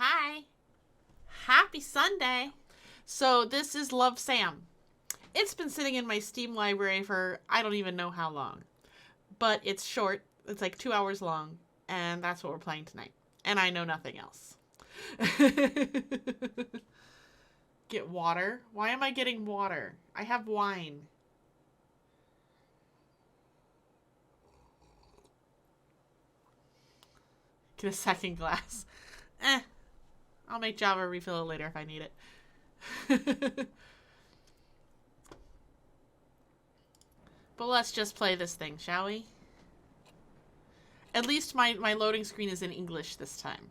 Hi. Happy Sunday. So this is Love Sam. It's been sitting in my Steam library for I don't even know how long. But it's short. It's like 2 hours long. And that's what we're playing tonight. And I know nothing else. Get water? Why am I getting water? I have wine. Get a second glass. I'll make Java refill it later if I need it. But let's just play this thing, shall we? At least my loading screen is in English this time.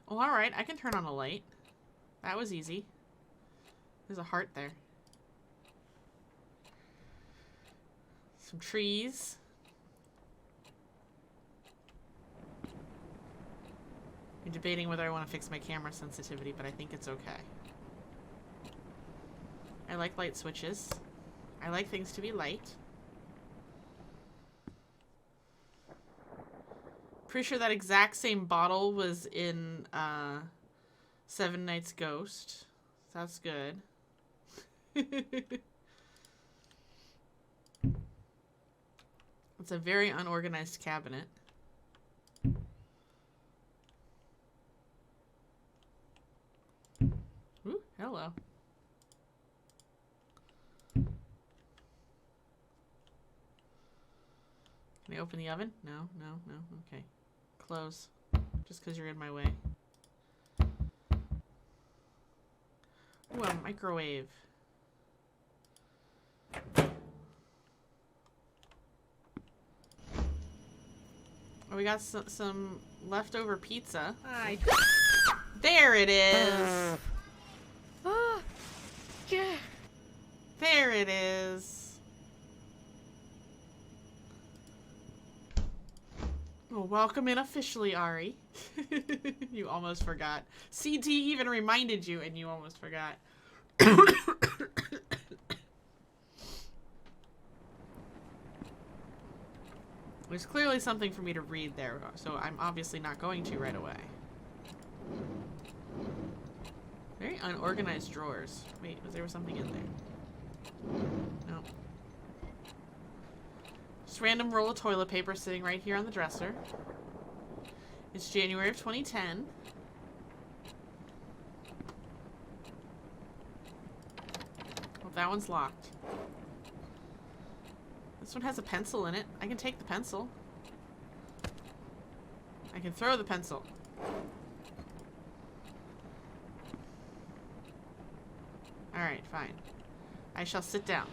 Well, alright, I can turn on a light. That was easy. There's a heart there. Some trees. I'm debating whether I want to fix my camera sensitivity, but I think it's okay. I like light switches. I like things to be light. Pretty sure that exact same bottle was in Seven Nights Ghost. That's good. It's a very unorganized cabinet. Ooh, hello. Can I open the oven? No, no, no. Okay. Close. Just because you're in my way. Ooh, a microwave. Oh, we got some leftover pizza. Hi. There it is. Yeah. There it is. Well, welcome in officially, Ari. You almost forgot. CT even reminded you and you almost forgot. There's clearly something for me to read there, so I'm obviously not going to right away. Very unorganized drawers. Wait, was there something in there? No. Just random roll of toilet paper sitting right here on the dresser. It's January of 2010. Well, that one's locked. This one has a pencil in it. I can take the pencil. I can throw the pencil. Alright, fine. I shall sit down.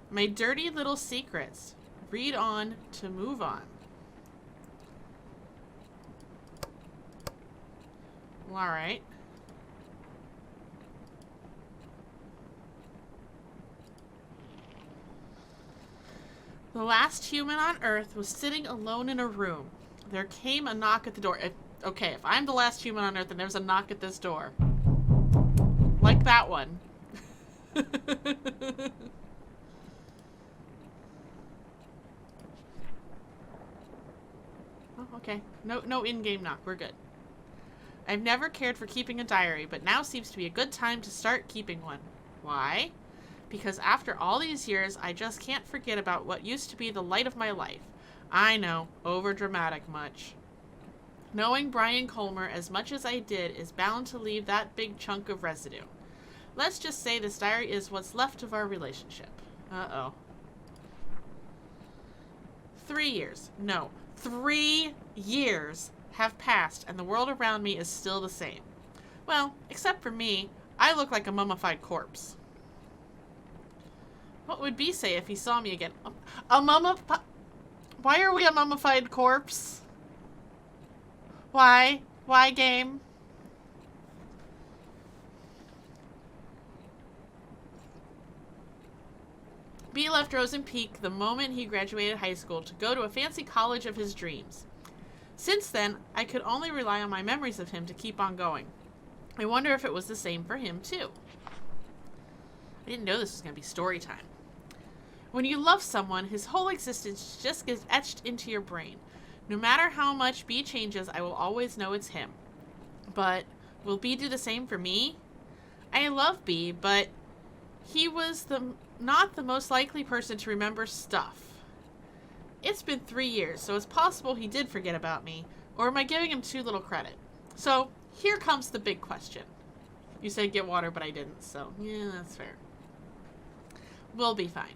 My dirty little secrets. Read on to move on. Well, alright. The last human on Earth was sitting alone in a room. There came a knock at the door. Okay, if I'm the last human on Earth and there's a knock at this door. Like that one. Oh, okay. No in-game knock. We're good. I've never cared for keeping a diary, but now seems to be a good time to start keeping one. Why? Because after all these years, I just can't forget about what used to be the light of my life. I know, over-dramatic much. Knowing Brian Colmer as much as I did is bound to leave that big chunk of residue. Let's just say this diary is what's left of our relationship. Uh-oh. 3 years. No. 3 years have passed and the world around me is still the same. Well, except for me, I look like a mummified corpse. What would B say if he saw me again? A mummified... Why are we a mummified corpse? Why? Why, game? B left Rosen Peak the moment he graduated high school to go to a fancy college of his dreams. Since then, I could only rely on my memories of him to keep on going. I wonder if it was the same for him, too. I didn't know this was going to be story time. When you love someone, his whole existence just gets etched into your brain. No matter how much B changes, I will always know it's him. But will B do the same for me? I love B, but he was not the most likely person to remember stuff. It's been 3 years, so it's possible he did forget about me, or am I giving him too little credit? So, here comes the big question. You said get water, but I didn't, so yeah, that's fair. We'll be fine.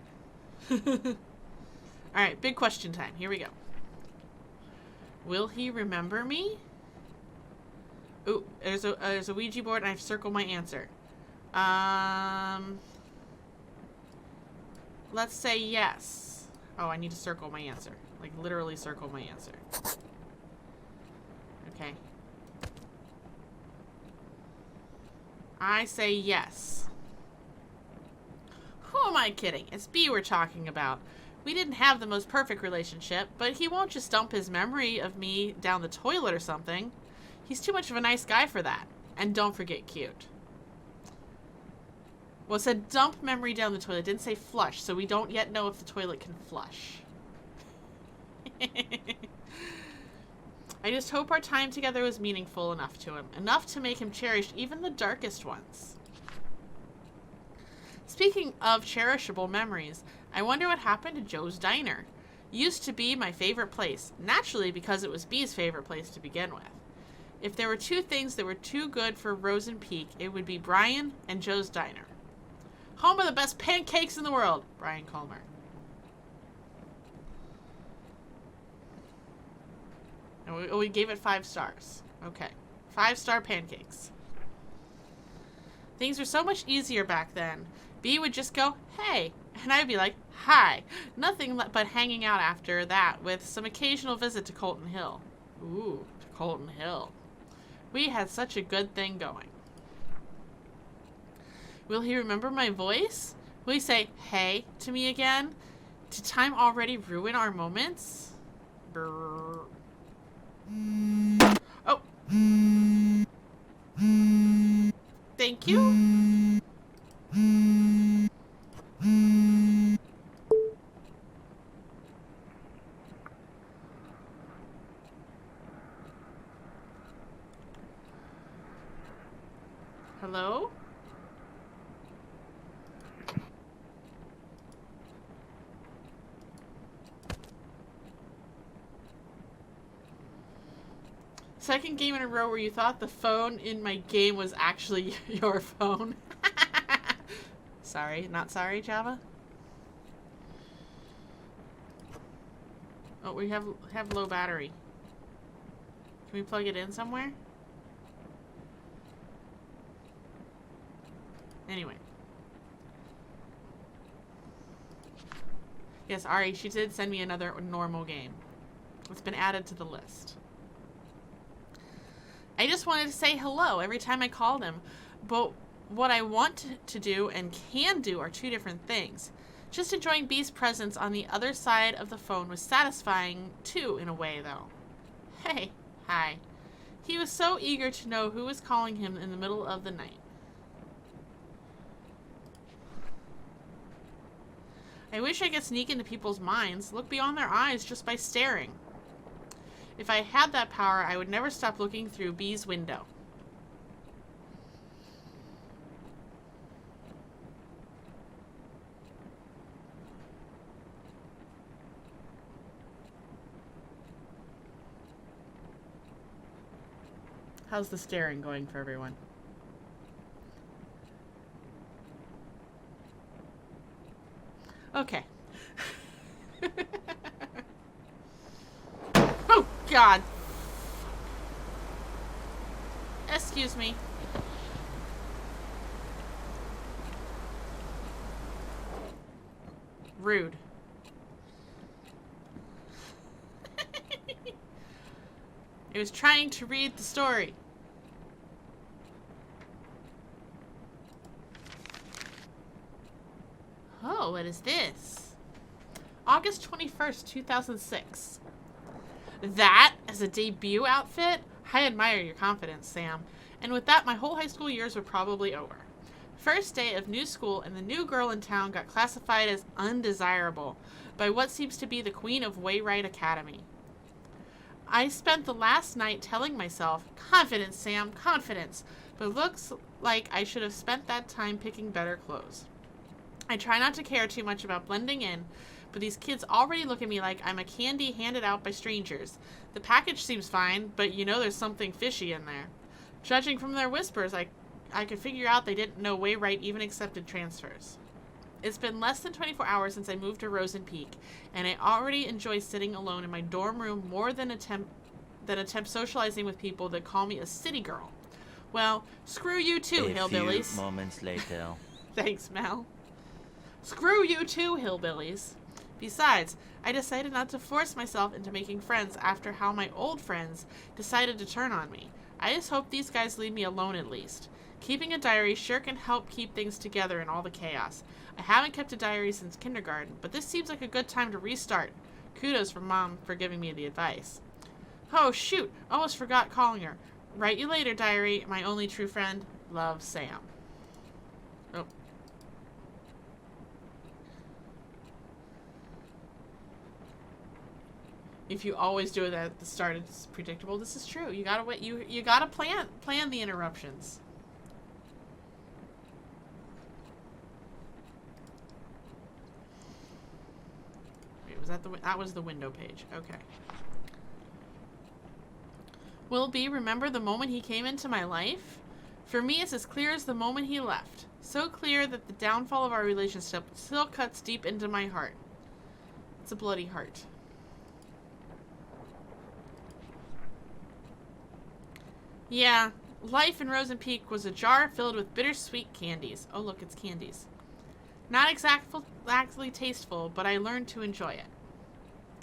Alright, big question time. Here we go. Will he remember me? Ooh, there's a Ouija board and I've circled my answer. Let's say yes. Oh, I need to circle my answer. Like, literally circle my answer. Okay. I say yes. Who am I kidding? It's B we're talking about. We didn't have the most perfect relationship, but he won't just dump his memory of me down the toilet or something. He's too much of a nice guy for that. And don't forget cute. Well, it said dump memory down the toilet. It didn't say flush, so we don't yet know if the toilet can flush. I just hope our time together was meaningful enough to him. Enough to make him cherish even the darkest ones. Speaking of cherishable memories, I wonder what happened to Joe's Diner. Used to be my favorite place, naturally because it was B's favorite place to begin with. If there were two things that were too good for Rosen Peak, it would be Brian and Joe's Diner. Home of the best pancakes in the world, Brian Colmer. And we gave it 5 stars. Okay. 5-star pancakes. Things were so much easier back then. B would just go, hey, and I'd be like, hi. Nothing but hanging out after that with some occasional visit to Colton Hill. Ooh, to Colton Hill. We had such a good thing going. Will he remember my voice? Will he say, hey, to me again? Did time already ruin our moments? Brrr. Oh. Thank you. Hello? Second game in a row where you thought the phone in my game was actually your phone. Sorry, not sorry, Java. Oh, we have low battery. Can we plug it in somewhere? Anyway. Yes, Ari, she did send me another normal game. It's been added to the list. I just wanted to say hello every time I called him, but what I want to do and can do are 2 different things. Just enjoying B's presence on the other side of the phone was satisfying too, in a way, though. Hey, hi. He was so eager to know who was calling him in the middle of the night. I wish I could sneak into people's minds, look beyond their eyes just by staring. If I had that power, I would never stop looking through B's window. How's the staring going for everyone? Okay. Oh, God. Excuse me. Rude. I was trying to read the story. Oh, what is this? August 21st, 2006. That as a debut outfit? I admire your confidence, Sam. And with that, my whole high school years were probably over. First day of new school, and the new girl in town got classified as undesirable by what seems to be the queen of Wayrite Academy. I spent the last night telling myself, confidence, Sam, confidence, but it looks like I should have spent that time picking better clothes. I try not to care too much about blending in, but these kids already look at me like I'm a candy handed out by strangers. The package seems fine, but you know there's something fishy in there. Judging from their whispers, I could figure out they didn't know Wayrite even accepted transfers. It's been less than 24 hours since I moved to Rosen Peak, and I already enjoy sitting alone in my dorm room more than attempt socializing with people that call me a city girl. Well, screw you too, hillbillies. A few moments later. Thanks, Mel. Screw you too, hillbillies. Besides, I decided not to force myself into making friends after how my old friends decided to turn on me. I just hope these guys leave me alone at least. Keeping a diary sure can help keep things together in all the chaos. I haven't kept a diary since kindergarten, but this seems like a good time to restart. Kudos for Mom for giving me the advice. Oh, shoot! Almost forgot calling her. Write you later, diary. My only true friend. Love, Sam. Oh. If you always do it at the start, it's predictable. This is true. You gotta wait. You gotta plan the interruptions. That was the window page. Okay. Will B remember the moment he came into my life? For me, it's as clear as the moment he left. So clear that the downfall of our relationship still cuts deep into my heart. It's a bloody heart. Yeah, life in Rosen Peak was a jar filled with bittersweet candies. Oh, look, it's candies. Not exactly tasteful, but I learned to enjoy it.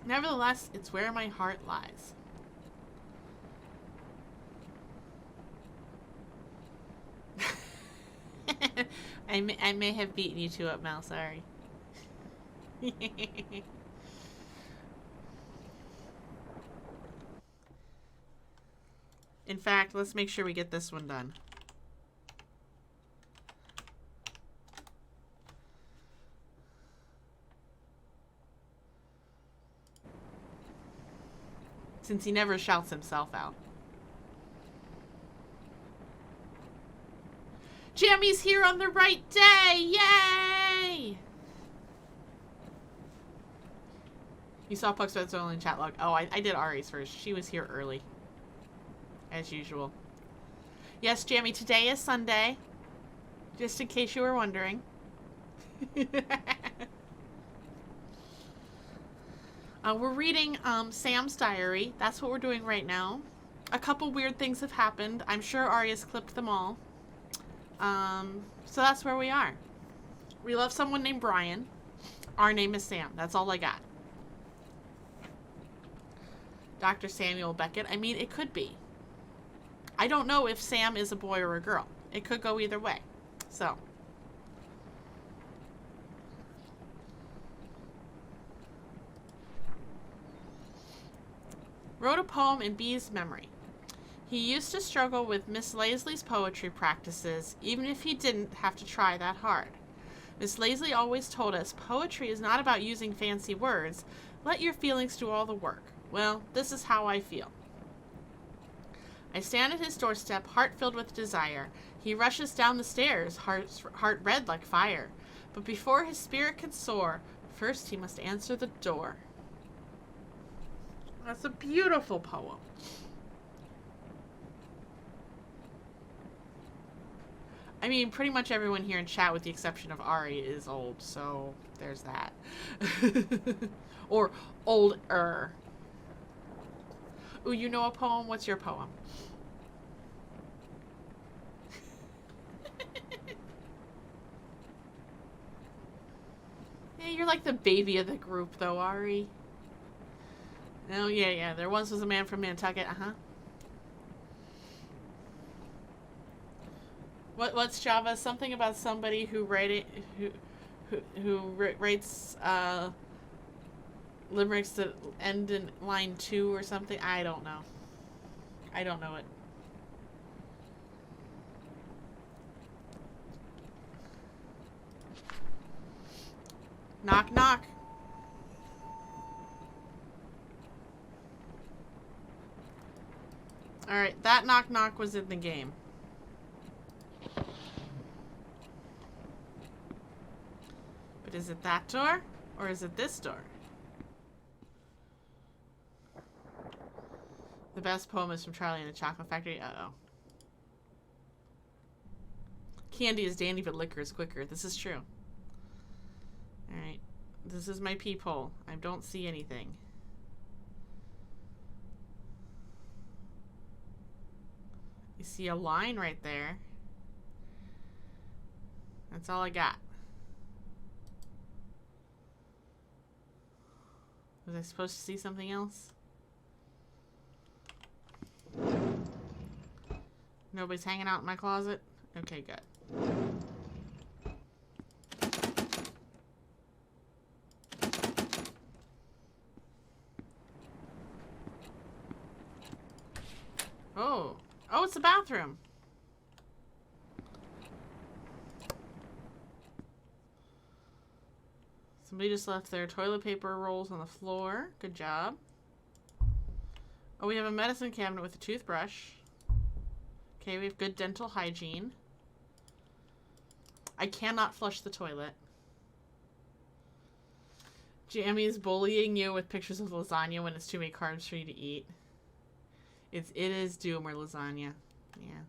Nevertheless, it's where my heart lies. I may have beaten you two up, Mel. Sorry. In fact, let's make sure we get this one done. Since he never shouts himself out. Jammy's here on the right day! Yay! You saw Puck's Beds only in chat log. Oh, I did Ari's first. She was here early. As usual. Yes, Jammy, today is Sunday. Just in case you were wondering. We're reading Sam's diary. That's what we're doing right now. A couple weird things have happened. I'm sure Ari has clipped them all. So that's where we are. We love someone named Brian. Our name is Sam. That's all I got. Dr. Samuel Beckett. I mean, it could be. I don't know if Sam is a boy or a girl. It could go either way. So. Wrote a poem in B's memory. He used to struggle with Miss Laisley's poetry practices, even if he didn't have to try that hard. Miss Laisley always told us poetry is not about using fancy words. Let your feelings do all the work. Well, this is how I feel. I stand at his doorstep, heart filled with desire. He rushes down the stairs, heart red like fire. But before his spirit can soar, first he must answer the door. That's a beautiful poem. I mean, pretty much everyone here in chat, with the exception of Ari, is old, so there's that. Or older. Ooh, you know a poem? What's your poem? Yeah, you're like the baby of the group, though, Ari. Oh, yeah. There once was a man from Nantucket. Uh-huh. What's Java? Something about somebody who writes limericks that end in line 2 or something. I don't know. I don't know it. Knock, knock. Alright, that knock, knock was in the game. But is it that door? Or is it this door? The best poem is from Charlie and the Chocolate Factory. Uh-oh. Candy is dandy, but liquor is quicker. This is true. Alright. This is my peephole. I don't see anything. You see a line right there. That's all I got. Was I supposed to see something else? Nobody's hanging out in my closet? Okay, good. Oh. Oh, it's a bathroom. Somebody just left their toilet paper rolls on the floor. Good job. Oh, we have a medicine cabinet with a toothbrush. Okay, we have good dental hygiene. I cannot flush the toilet. Jamie is bullying you with pictures of lasagna when it's too many carbs for you to eat. It is doom or lasagna. Yeah.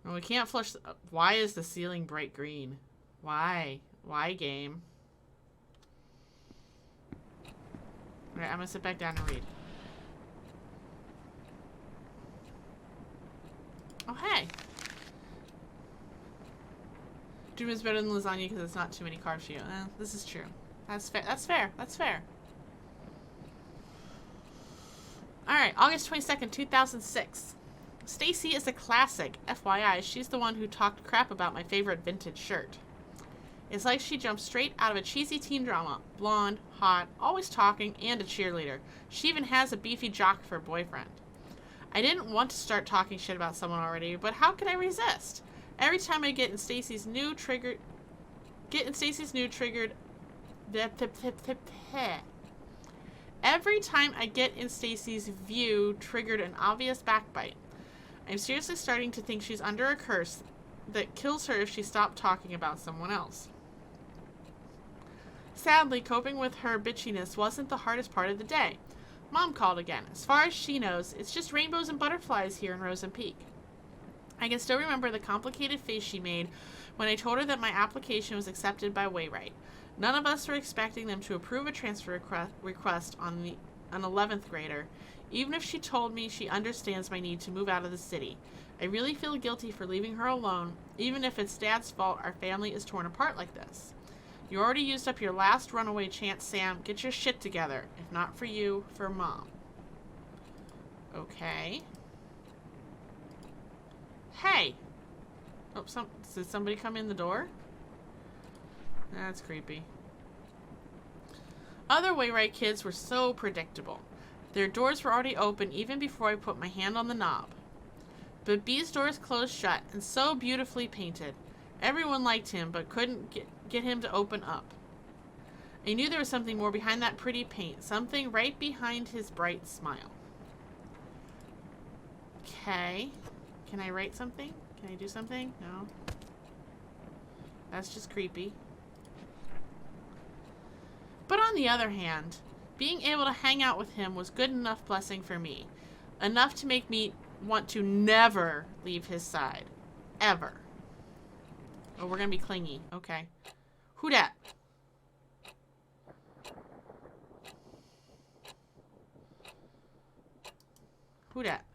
Well, we can't flush. Why is the ceiling bright green? Why? Why, game? Alright, I'm gonna sit back down and read. Oh, hey. Doom is better than lasagna because it's not too many carbs for you. This is true. That's fair. That's fair. That's fair. Alright, August 22nd, 2006. Stacy is a classic. FYI, she's the one who talked crap about my favorite vintage shirt. It's like she jumped straight out of a cheesy teen drama. Blonde, hot, always talking, and a cheerleader. She even has a beefy jock for a boyfriend. I didn't want to start talking shit about someone already, but how could I resist? Every time I get in Stacy's new triggered... Every time I get in Stacy's view triggered an obvious backbite. I'm seriously starting to think she's under a curse that kills her if she stopped talking about someone else. Sadly, coping with her bitchiness wasn't the hardest part of the day. Mom called again. As far as she knows, it's just rainbows and butterflies here in Rosen Peak. I can still remember the complicated face she made when I told her that my application was accepted by Wayrite. None of us were expecting them to approve a transfer request on an 11th grader, even if she told me she understands my need to move out of the city. I really feel guilty for leaving her alone, even if it's Dad's fault our family is torn apart like this. You already used up your last runaway chance, Sam. Get your shit together. If not for you, for Mom. Okay. Hey! Oh, did somebody come in the door? That's creepy. Other Wayrite kids were so predictable. Their doors were already open even before I put my hand on the knob. But B's doors closed shut and so beautifully painted. Everyone liked him, but couldn't get him to open up. I knew there was something more behind that pretty paint. Something right behind his bright smile. Okay. Can I write something? Can I do something? No. That's just creepy. But on the other hand, being able to hang out with him was good enough blessing for me. Enough to make me want to never leave his side. Ever. Oh, we're gonna be clingy. Okay. Who dat? Who dat?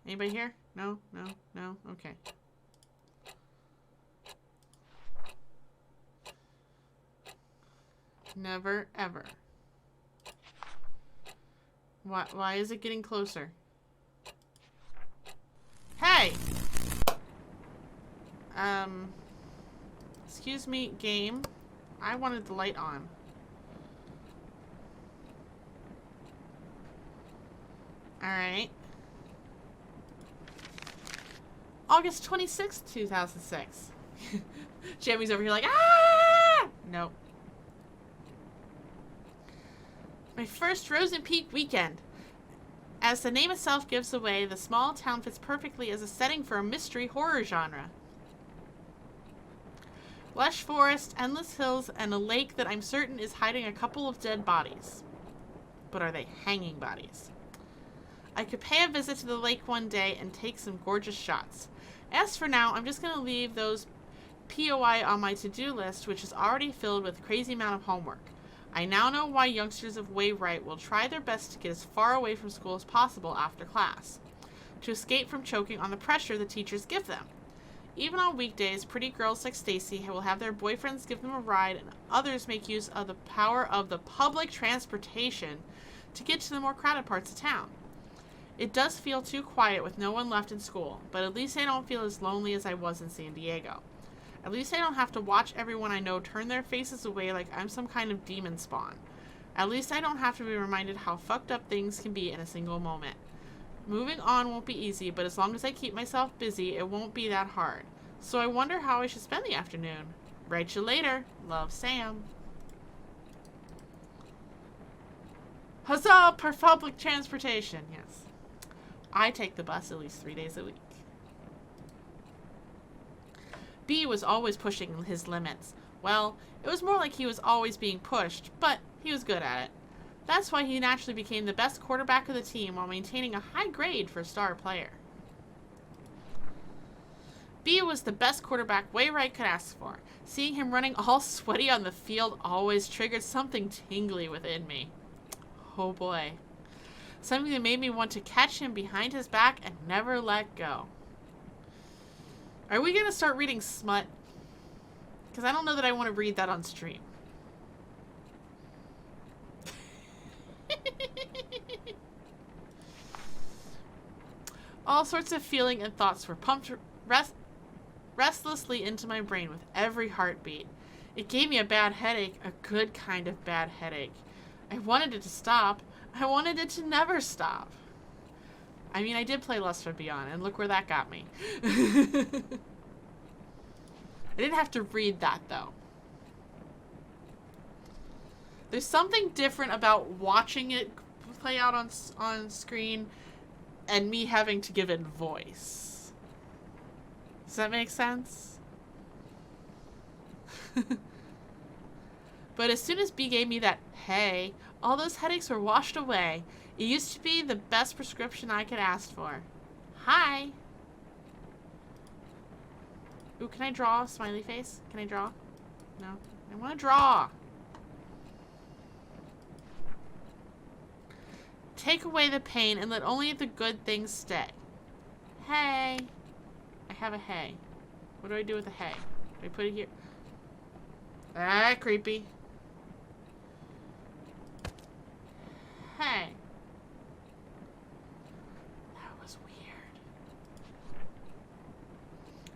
Anybody here? No? No? No? Okay. Never, ever. Why is it getting closer? Hey! Excuse me, game. I wanted the light on. Alright. August 26th, 2006. Jamie's over here like, ah! Nope. My first Frozen Peak weekend. As the name itself gives away, the small town fits perfectly as a setting for a mystery horror genre. Lush forest, endless hills, and a lake that I'm certain is hiding a couple of dead bodies. But are they hanging bodies? I could pay a visit to the lake one day and take some gorgeous shots. As for now, I'm just going to leave those POI on my to-do list, which is already filled with a crazy amount of homework. I now know why youngsters of Wayrite will try their best to get as far away from school as possible after class, to escape from choking on the pressure the teachers give them. Even on weekdays, pretty girls like Stacy will have their boyfriends give them a ride, and others make use of the power of the public transportation to get to the more crowded parts of town. It does feel too quiet with no one left in school, but at least I don't feel as lonely as I was in San Diego. At least I don't have to watch everyone I know turn their faces away like I'm some kind of demon spawn. At least I don't have to be reminded how fucked up things can be in a single moment. Moving on won't be easy, but as long as I keep myself busy, it won't be that hard. So I wonder how I should spend the afternoon. Write you later. Love, Sam. Huzzah for public transportation. Yes. I take the bus at least 3 days a week. B was always pushing his limits. Well, it was more like he was always being pushed, but he was good at it. That's why he naturally became the best quarterback of the team while maintaining a high grade for star player. B was the best quarterback Wayrite could ask for. Seeing him running all sweaty on the field always triggered something tingly within me. Oh boy. Something that made me want to catch him behind his back and never let go. Are we going to start reading smut? Because I don't know that I want to read that on stream. All sorts of feeling and thoughts were pumped restlessly into my brain with every heartbeat. It gave me a bad headache, a good kind of bad headache. I wanted it to stop. I wanted it to never stop. I mean, I did play Lust for Beyond, and look where that got me. I didn't have to read that, though. There's something different about watching it play out on screen and me having to give it voice. Does that make sense? But as soon as B gave me that hey, all those headaches were washed away. It used to be the best prescription I could ask for. Hi. Ooh, can I draw a smiley face? Can I draw? No? I want to draw. Take away the pain and let only the good things stay. Hey. I have a hay. What do I do with the hay? Do I put it here? Ah, creepy. Hey. That was weird.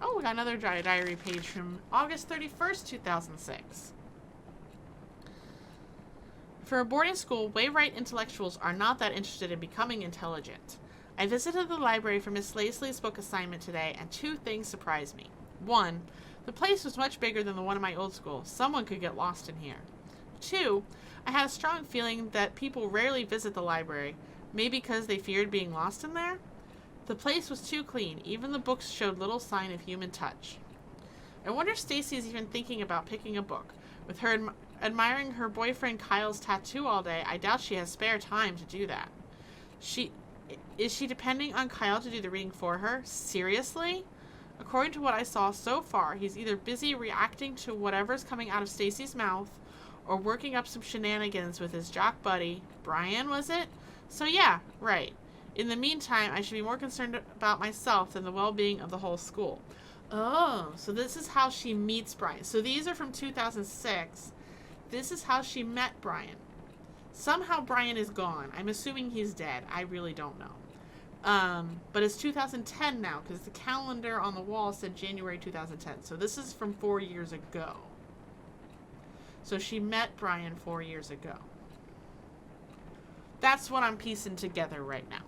Oh, we got another diary page from August 31st, 2006. For a boarding school, Wayrite intellectuals are not that interested in becoming intelligent. I visited the library for Miss Laisley's book assignment today, and two things surprised me. One, the place was much bigger than the one in my old school. Someone could get lost in here. Two, I had a strong feeling that people rarely visit the library, maybe because they feared being lost in there. The place was too clean. Even the books showed little sign of human touch. I wonder if Stacy is even thinking about picking a book. With her admiring her boyfriend Kyle's tattoo all day, I doubt she has spare time to do that. Is she depending on Kyle to do the reading for her? Seriously? According to what I saw so far, he's either busy reacting to whatever's coming out of Stacy's mouth or working up some shenanigans with his jock buddy. Brian, was it? So yeah, right. In the meantime, I should be more concerned about myself than the well-being of the whole school. Oh, so this is how she meets Brian. So these are from 2006. This is how she met Brian. Somehow Brian is gone. I'm assuming he's dead. I really don't know. But it's 2010 now because the calendar on the wall said January 2010. So this is from 4 years ago. So she met Brian 4 years ago. That's what I'm piecing together right now.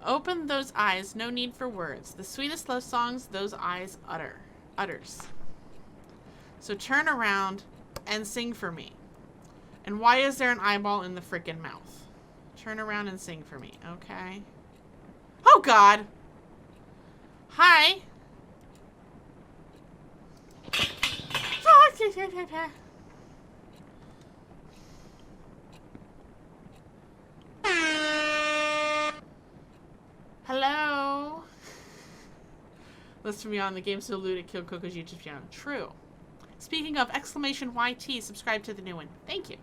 Open those eyes, no need for words. The sweetest love songs those eyes utters. So turn around and sing for me. And why is there an eyeball in the frickin' mouth? Turn around and sing for me, okay? Oh, God! Hi! Hello? Listen to me on the Game So Looted Kill Coco's YouTube channel. True. Speaking of, exclamation YT, subscribe to the new one. Thank you.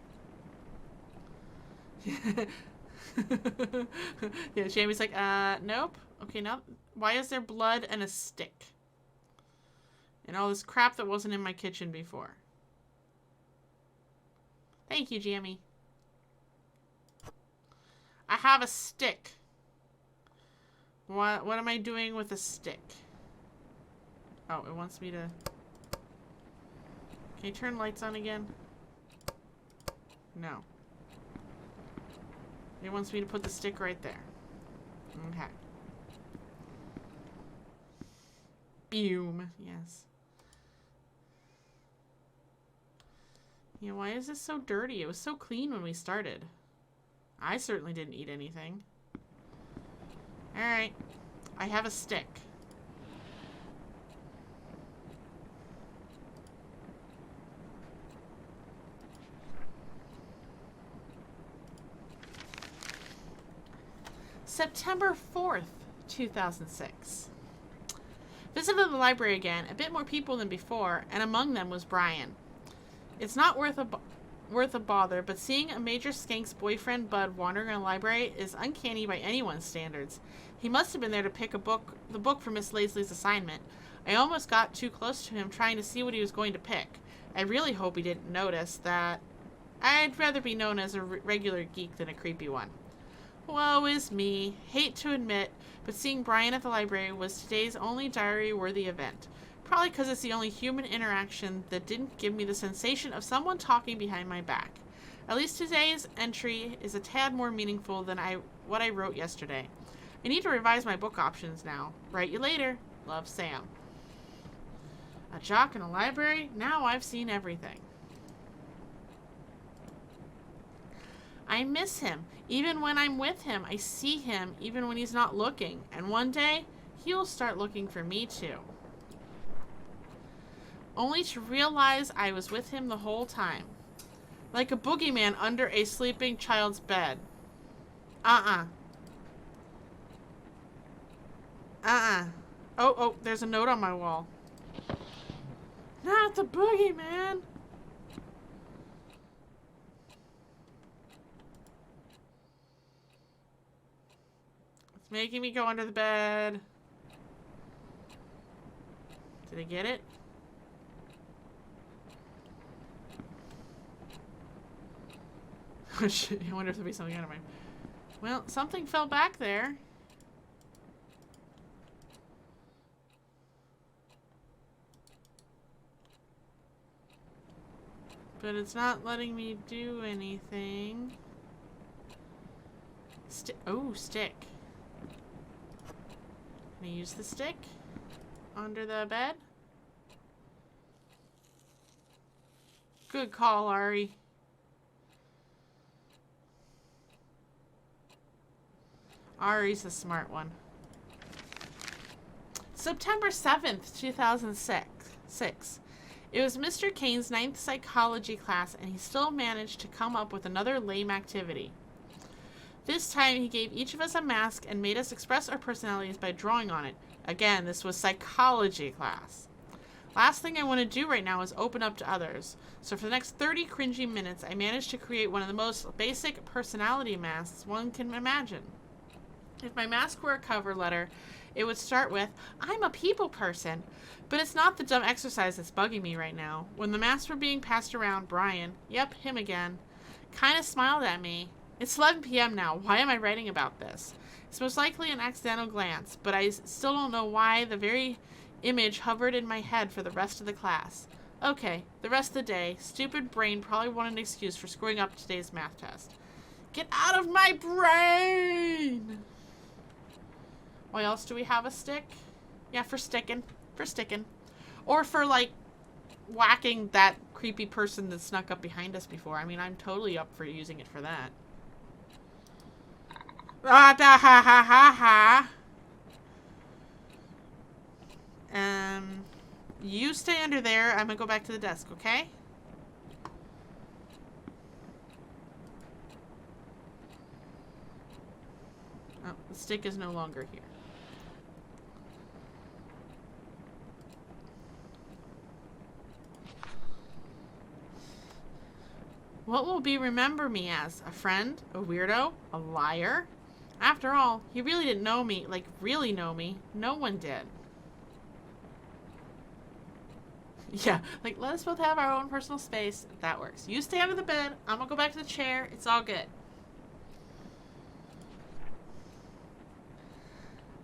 Yeah, Jamie's like, nope. Okay, now, why is there blood and a stick? And all this crap that wasn't in my kitchen before. Thank you, Jamie. I have a stick. What am I doing with a stick? Oh, it wants me to... Can you turn lights on again? No. It wants me to put the stick right there. Okay. Boom. Yes. Yeah, why is this so dirty? It was so clean when we started. I certainly didn't eat anything. Alright. I have a stick. September 4th, 2006. Visited the library again, a bit more people than before, and among them was Brian. It's not worth a bother, but seeing a Major Skank's boyfriend Bud wandering in a library is uncanny by anyone's standards. He must have been there to pick the book for Miss Lazley's assignment. I almost got too close to him trying to see what he was going to pick. I really hope he didn't notice that. I'd rather be known as a regular geek than a creepy one. Woe is me. Hate to admit, but seeing Brian at the library was today's only diary-worthy event. Probably because it's the only human interaction that didn't give me the sensation of someone talking behind my back. At least today's entry is a tad more meaningful than what I wrote yesterday. I need to revise my book options now. Write you later. Love, Sam. A jock in a library? Now I've seen everything. I miss him. Even when I'm with him, I see him even when he's not looking. And one day, he'll start looking for me too. Only to realize I was with him the whole time. Like a boogeyman under a sleeping child's bed. Oh, there's a note on my wall. Not the boogeyman! It's making me go under the bed. Did I get it? Oh shit, I wonder if there'll be something out of my... Well, something fell back there. But it's not letting me do anything. Oh, stick. Can I use the stick? Under the bed? Good call, Ari. Ari's the smart one. September 7th, 2006. It was Mr. Kane's 9th psychology class, and he still managed to come up with another lame activity. This time, he gave each of us a mask and made us express our personalities by drawing on it. Again, this was psychology class. Last thing I want to do right now is open up to others. So for the next 30 cringy minutes, I managed to create one of the most basic personality masks one can imagine. If my mask were a cover letter, it would start with, I'm a people person. But it's not the dumb exercise that's bugging me right now. When the masks were being passed around, Brian, yep, him again, kind of smiled at me. It's 11 p.m. now. Why am I writing about this? It's most likely an accidental glance, but I still don't know why the very image hovered in my head for the rest of the class. Okay, the rest of the day, stupid brain probably wanted an excuse for screwing up today's math test. Get out of my brain! Why else do we have a stick? Yeah, for sticking. For sticking. Or for, like, whacking that creepy person that snuck up behind us before. I mean, I'm totally up for using it for that. Ah, da, ha, ha, ha, ha. You stay under there. I'm gonna go back to the desk, okay? Oh, the stick is no longer here. What will B remember me as? A friend? A weirdo? A liar? After all, he really didn't know me. Like, really know me. No one did. Yeah, like, let us both have our own personal space. That works. You stay under the bed. I'm gonna go back to the chair. It's all good.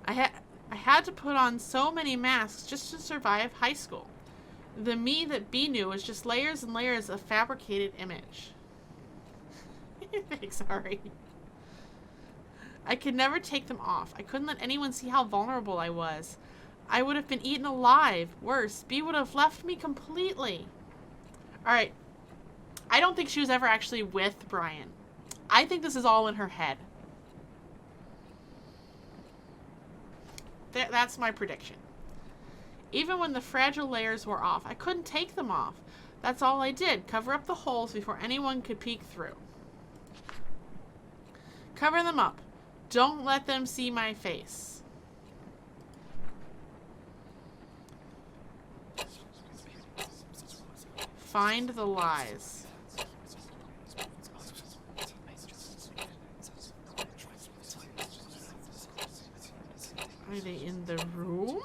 I had to put on so many masks just to survive high school. The me that B knew was just layers and layers of fabricated image. Sorry. I could never take them off. I couldn't let anyone see how vulnerable I was. I would have been eaten alive. Worse, B would have left me completely. Alright. I don't think she was ever actually with Brian. I think this is all in her head. That's my prediction. Even when the fragile layers were off, I couldn't take them off. That's all I did. Cover up the holes before anyone could peek through. Cover them up. Don't let them see my face. Find the lies. Are they in the room?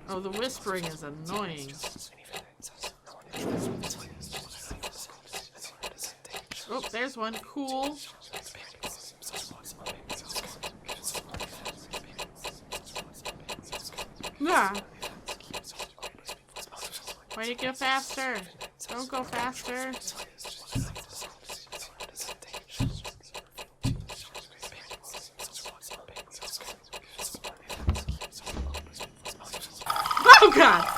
Oh, the whispering is annoying. Oh, there's one. Cool. Yeah. Why do you go faster? Don't go faster. Oh God!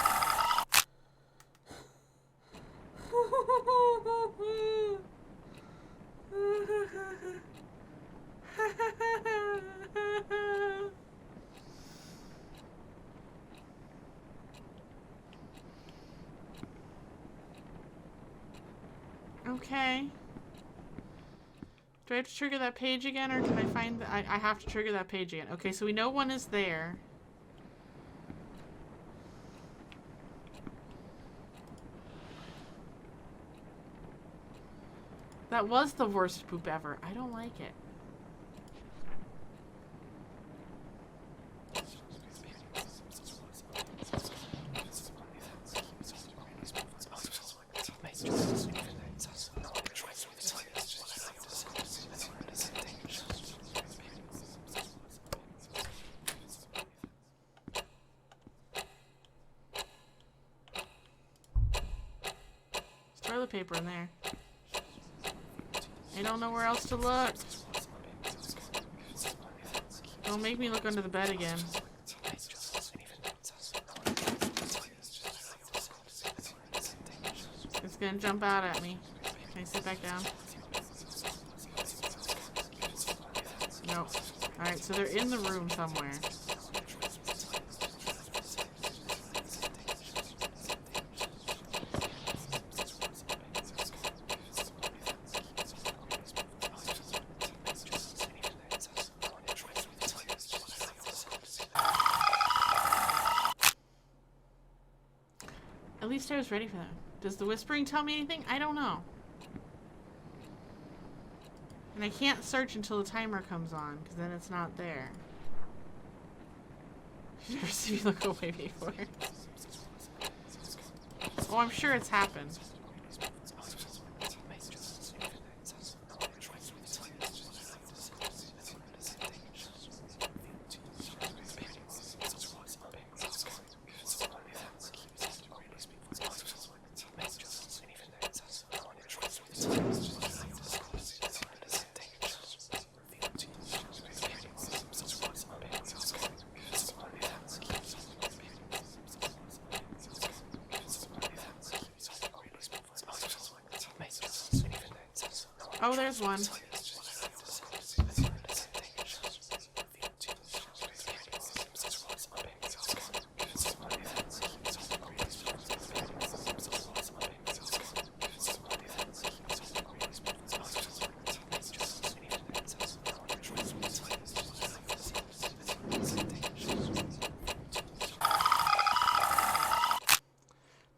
Okay. Do I have to trigger that page again, or can I find the... I have to trigger that page again. Okay, so we know one is there. That was the worst poop ever. I don't like it. Toilet paper in there. I don't know where else to look. Don't make me look under the bed again. It's gonna jump out at me. Can I sit back down? Nope. Alright, so they're in the room somewhere. At least I was ready for them. Does the whispering tell me anything? I don't know. And I can't search until the timer comes on, because then it's not there. You've never seen me look away before. Oh, I'm sure it's happened. Oh, there's one.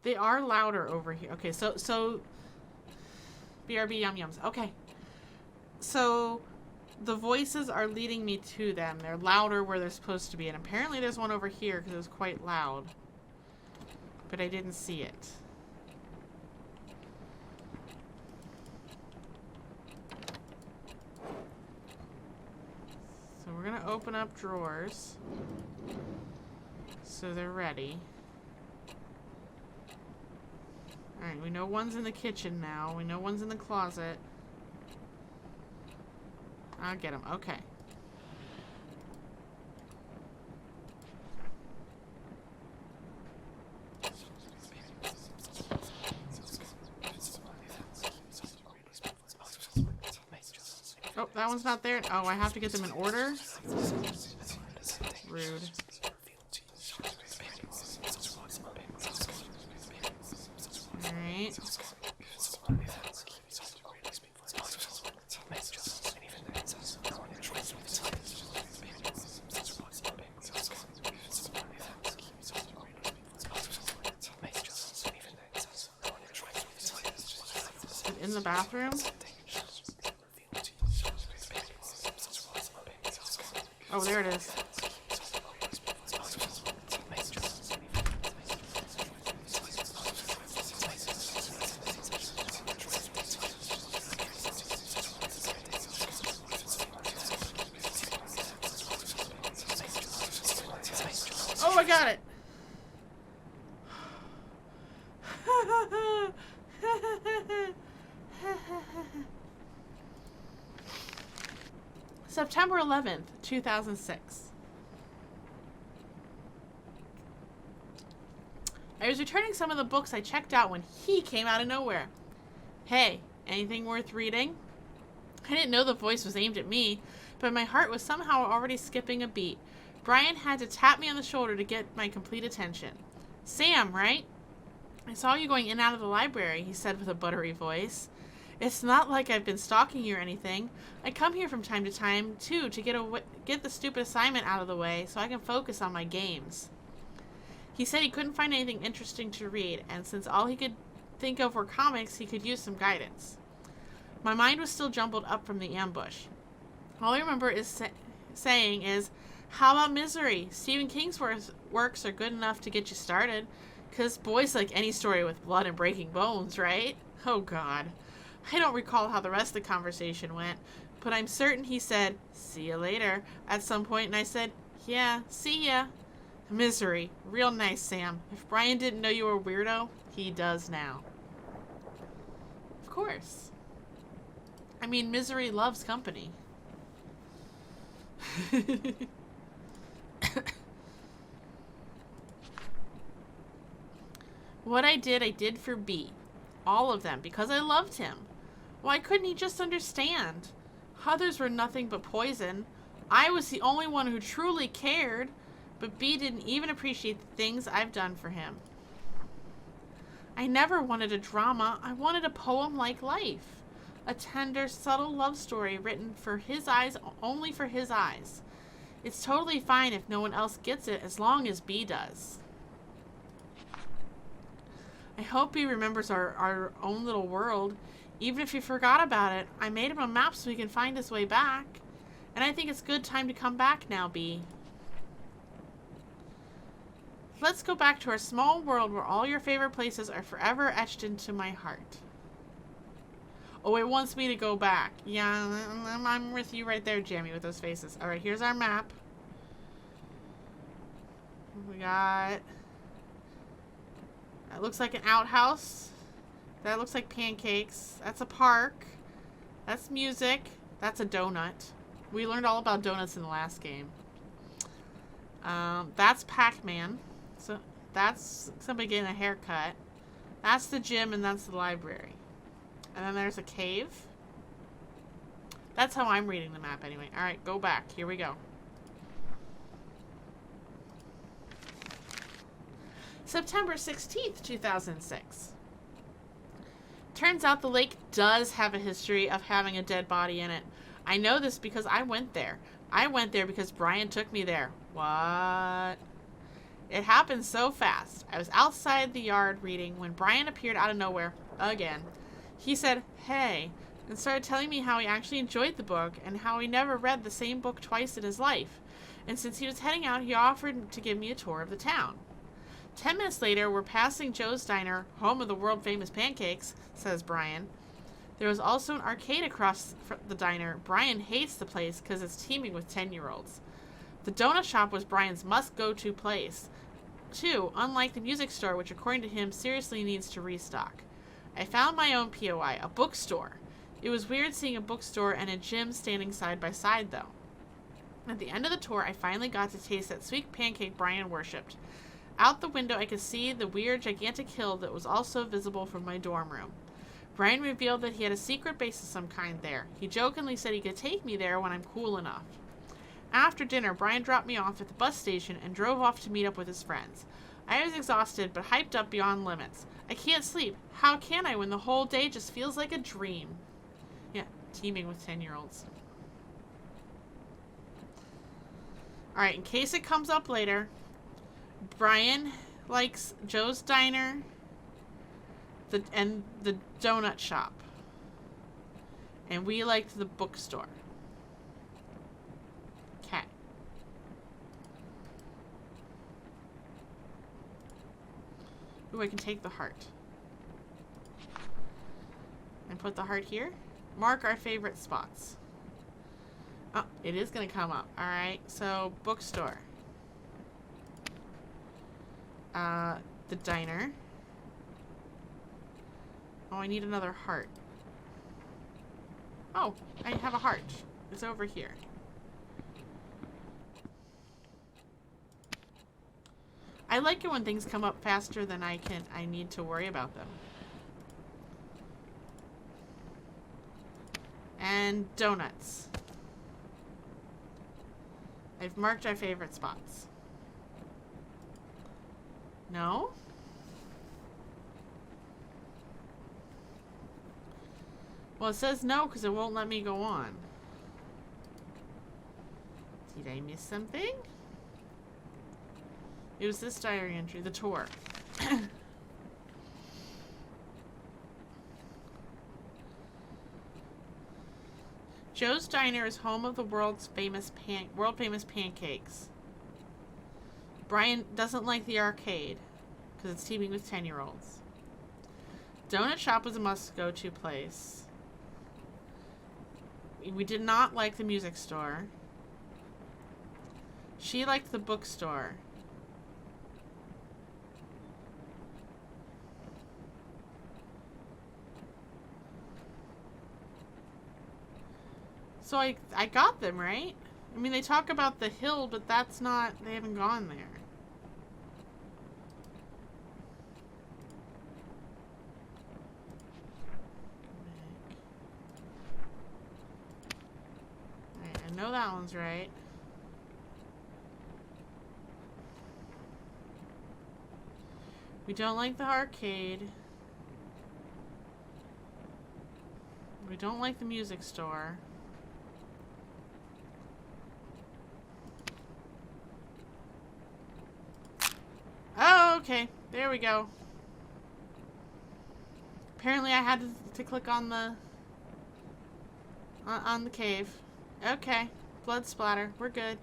They are louder over here. Okay, so BRB Yum Yums. Okay. So the voices are leading me to them. They're louder where they're supposed to be. And apparently there's one over here because it was quite loud. But I didn't see it. So we're going to open up drawers. So they're ready. Alright, we know one's in the kitchen now. We know one's in the closet. I'll get him. Okay. Oh, that one's not there. Oh, I have to get them in order? Rude. Alright. In the bathroom? Oh, there it is. Oh, I got it. September 11th, 2006. I was returning some of the books I checked out when he came out of nowhere. Hey, anything worth reading? I didn't know the voice was aimed at me, but my heart was somehow already skipping a beat. Brian had to tap me on the shoulder to get my complete attention. Sam, right? I saw you going in and out of the library, he said with a buttery voice. It's not like I've been stalking you or anything. I come here from time to time, too, to get the stupid assignment out of the way so I can focus on my games. He said he couldn't find anything interesting to read, and since all he could think of were comics, he could use some guidance. My mind was still jumbled up from the ambush. All I remember is saying is, how about Misery? Stephen King's works are good enough to get you started, 'cause boys like any story with blood and breaking bones, right? Oh, God. I don't recall how the rest of the conversation went, but I'm certain he said, see you later, at some point, and I said, yeah, see ya. Misery. Real nice, Sam. If Brian didn't know you were a weirdo, he does now. Of course. I mean, Misery loves company. What I did for B. All of them, because I loved him. Why couldn't he just understand? Others were nothing but poison. I was the only one who truly cared, but B didn't even appreciate the things I've done for him. I never wanted a drama. I wanted a poem-like life. A tender, subtle love story written for his eyes, only for his eyes. It's totally fine if no one else gets it, as long as B does. I hope he remembers our own little world. Even if he forgot about it, I made him a map so he can find his way back. And I think it's good time to come back now, B. Let's go back to our small world where all your favorite places are forever etched into my heart. Oh, it wants me to go back. Yeah, I'm with you right there, Jamie, with those faces. Alright, here's our map. We got... That looks like an outhouse. That looks like pancakes. That's a park. That's music. That's a donut. We learned all about donuts in the last game. That's Pac-Man. So that's somebody getting a haircut. That's the gym and that's the library. And then there's a cave. That's how I'm reading the map anyway. Alright, go back. Here we go. September 16th, 2006. Turns out the lake does have a history of having a dead body in it. I know this because I went there. I went there because Brian took me there. What? It happened so fast. I was outside the yard reading when Brian appeared out of nowhere. Again. He said, "Hey," and started telling me how he actually enjoyed the book and how he never read the same book twice in his life. And since he was heading out, he offered to give me a tour of the town. 10 minutes later, we're passing Joe's Diner, home of the world-famous pancakes, says Brian. There was also an arcade across the diner. Brian hates the place because it's teeming with 10-year-olds. The donut shop was Brian's must-go-to place, too, unlike the music store, which according to him seriously needs to restock. I found my own POI, a bookstore. It was weird seeing a bookstore and a gym standing side by side, though. At the end of the tour, I finally got to taste that sweet pancake Brian worshipped. Out the window, I could see the weird, gigantic hill that was also visible from my dorm room. Brian revealed that he had a secret base of some kind there. He jokingly said he could take me there when I'm cool enough. After dinner, Brian dropped me off at the bus station and drove off to meet up with his friends. I was exhausted, but hyped up beyond limits. I can't sleep. How can I when the whole day just feels like a dream? Yeah, teeming with 10-year-olds. Alright, in case it comes up later, Brian likes Joe's Diner and the donut shop. And we liked the bookstore. Okay. Ooh, I can take the heart. And put the heart here. Mark our favorite spots. Oh, it is going to come up. Alright, so bookstore. The diner. Oh, I need another heart. Oh, I have a heart. It's over here. I like it when things come up faster than I need to worry about them. And donuts. I've marked our favorite spots. No? Well, it says no because it won't let me go on. Did I miss something? It was this diary entry, the tour. Joe's Diner is home of the world famous pancakes. Brian doesn't like the arcade because it's teeming with 10-year-olds. Donut shop was a must-go-to place. We did not like the music store. She liked the bookstore. So I got them, right? I mean, they talk about the hill, but that's not... They haven't gone there. Alright, I know that one's right. We don't like the arcade. We don't like the music store. Oh, okay. There we go. Apparently I had to click on the cave. Okay. Blood splatter. We're good.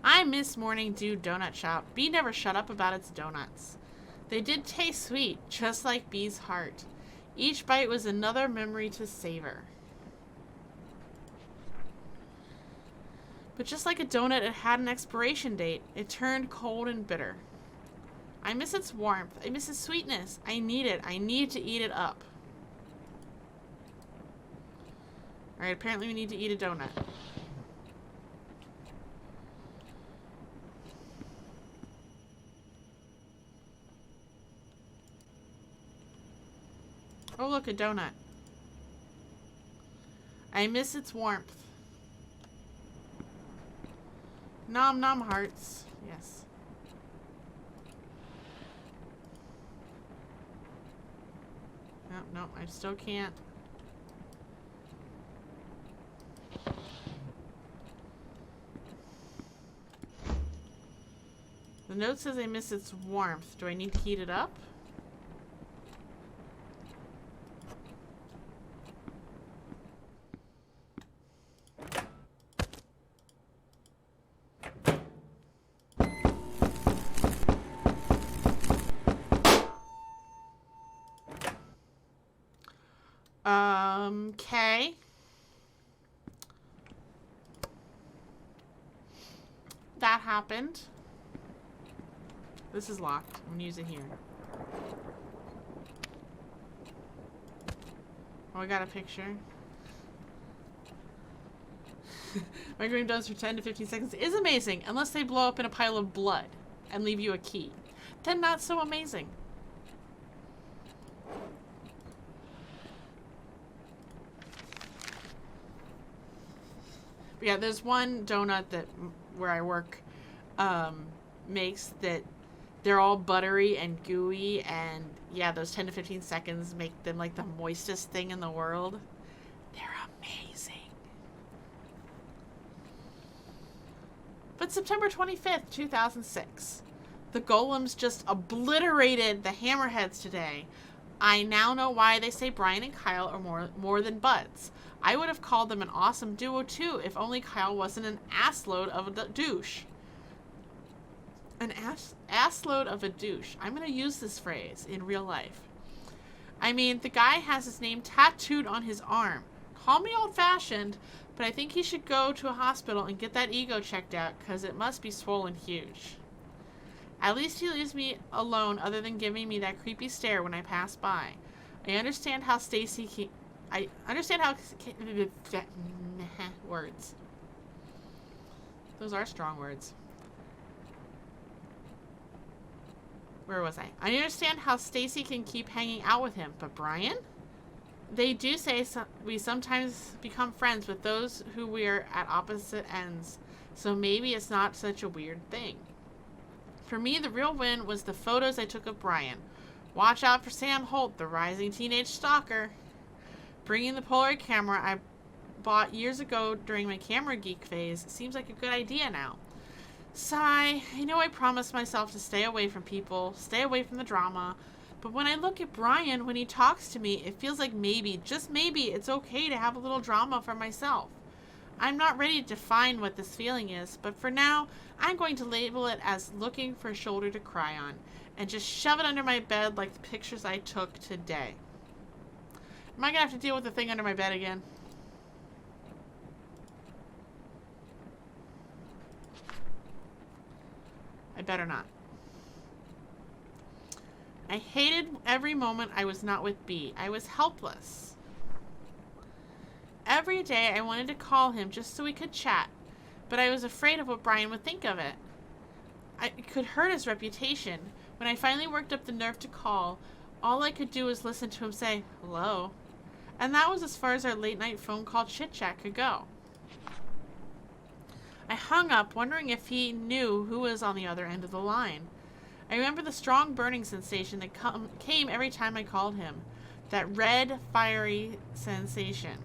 I miss Morning Dew Donut Shop. Bee never shut up about its donuts. They did taste sweet, just like Bee's heart. Each bite was another memory to savor. But just like a donut, it had an expiration date. It turned cold and bitter. I miss its warmth. I miss its sweetness. I need it. I need to eat it up. Alright, apparently we need to eat a donut. Oh, look, a donut. I miss its warmth. Nom nom hearts. Yes. No, no, I still can't. The note says I miss its warmth. Do I need to heat it up? Okay. That happened. This is locked. I'm gonna use it here. Oh, I got a picture. Microwave does for 10 to 15 seconds is amazing, unless they blow up in a pile of blood and leave you a key. Then not so amazing. But yeah, there's one donut that where I work makes that they're all buttery and gooey, and yeah, those 10 to 15 seconds make them like the moistest thing in the world. They're amazing. But September 25th, 2006. The golems just obliterated the hammerheads today. I now know why they say Brian and Kyle are more than buds. I would have called them an awesome duo too if only Kyle wasn't an assload of a douche. An assload of a douche. I'm going to use this phrase in real life. I mean, the guy has his name tattooed on his arm. Call me old-fashioned, but I think he should go to a hospital and get that ego checked out because it must be swollen huge. At least he leaves me alone other than giving me that creepy stare when I pass by. I understand how Stacy words. Those are strong words. Where was I? I understand how Stacy can keep hanging out with him, but Brian? They do say we sometimes become friends with those who we're at opposite ends, so maybe it's not such a weird thing. For me, the real win was the photos I took of Brian. Watch out for Sam Holt, the rising teenage stalker. Bringing the Polaroid camera I bought years ago during my camera geek phase seems like a good idea now. Sigh. I know I promised myself to stay away from people, stay away from the drama, but when I look at Brian, when he talks to me, it feels like maybe, just maybe, it's okay to have a little drama for myself. I'm not ready to define what this feeling is, but for now, I'm going to label it as looking for a shoulder to cry on, and just shove it under my bed like the pictures I took today. Am I going to have to deal with the thing under my bed again? I better not. I hated every moment I was not with B. I was helpless. Every day I wanted to call him just so we could chat, but I was afraid of what Brian would think of it. It could hurt his reputation. When I finally worked up the nerve to call, all I could do was listen to him say, hello. And that was as far as our late night phone call chit-chat could go. I hung up, wondering if he knew who was on the other end of the line. I remember the strong burning sensation that came every time I called him. That red, fiery sensation.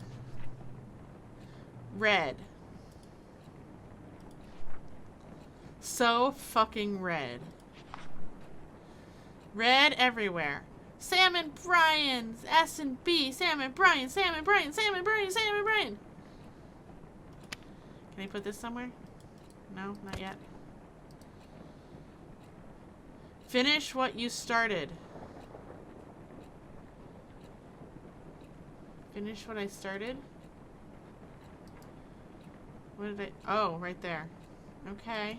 Red. So fucking red. Red everywhere. Sam and Brian, S and B, Sam and Brian, Sam and Brian, Sam and Brian, Sam and Brian. Can I put this somewhere? No, not yet. Finish what you started. Finish what I started? What did I... Oh, right there. Okay.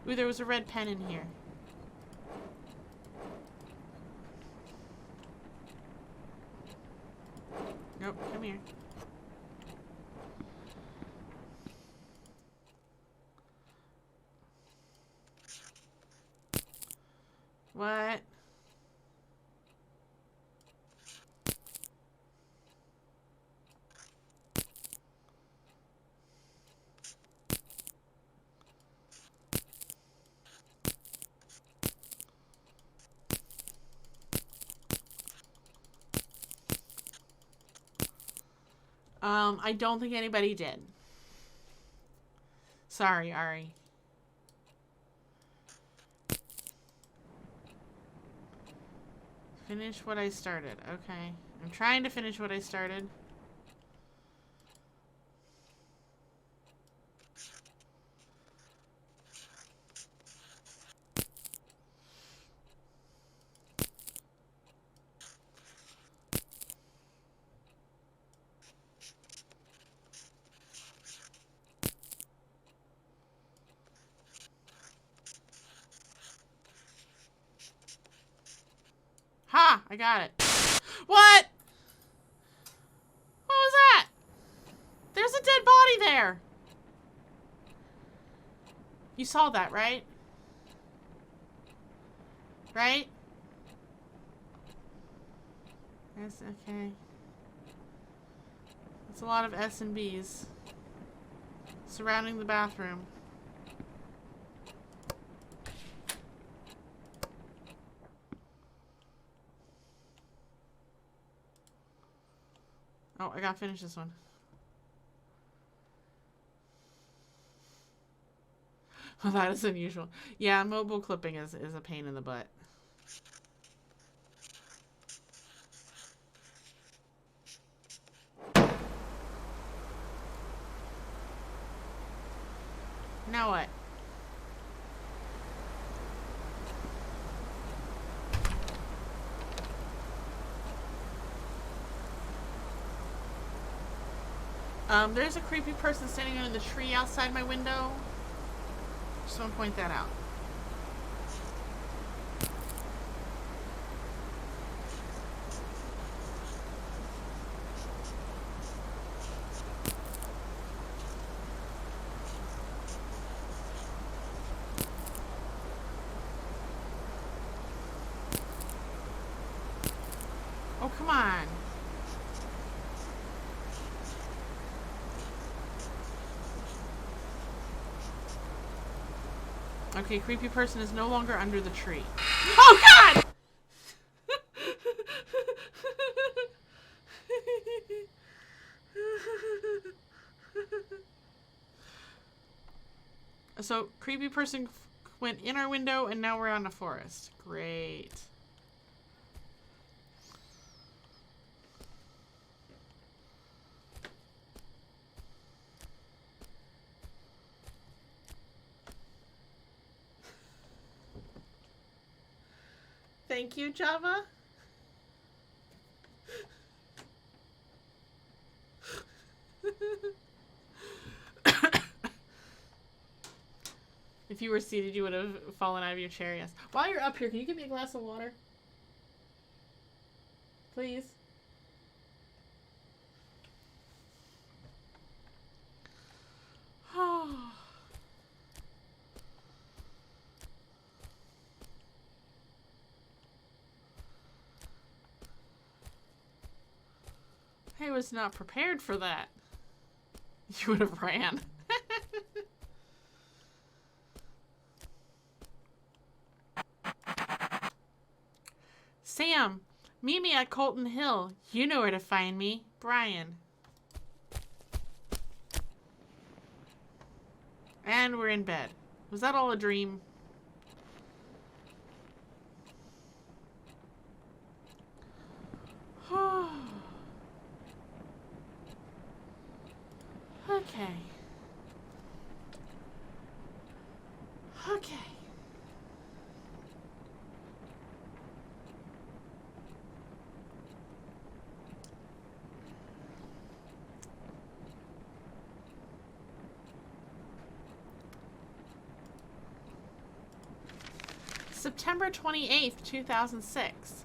Ooh, there was a red pen in here. Nope, come here. What? I don't think anybody did. Sorry, Ari. Finish what I started. Okay. I'm trying to finish what I started. Ha! I got it. What? What was that? There's a dead body there. You saw that, right? Right? Yes, okay. That's a lot of S and B's surrounding the bathroom. Oh, I gotta finish this one. Well, that is unusual. Yeah, mobile clipping is a pain in the butt. Now what? There's a creepy person standing under the tree outside my window. Just want to point that out. Oh, come on. Okay, creepy person is no longer under the tree. Oh, God! So, creepy person went in our window, and now we're on the forest. Great. Thank you, Java. If you were seated, you would have fallen out of your chair, yes. While you're up here, can you give me a glass of water? Please. I was not prepared for that. You would have ran. Sam, meet me at Colton Hill. You know where to find me. Brian. And we're in bed. Was that all a dream? Okay. Okay. September 28th, 2006.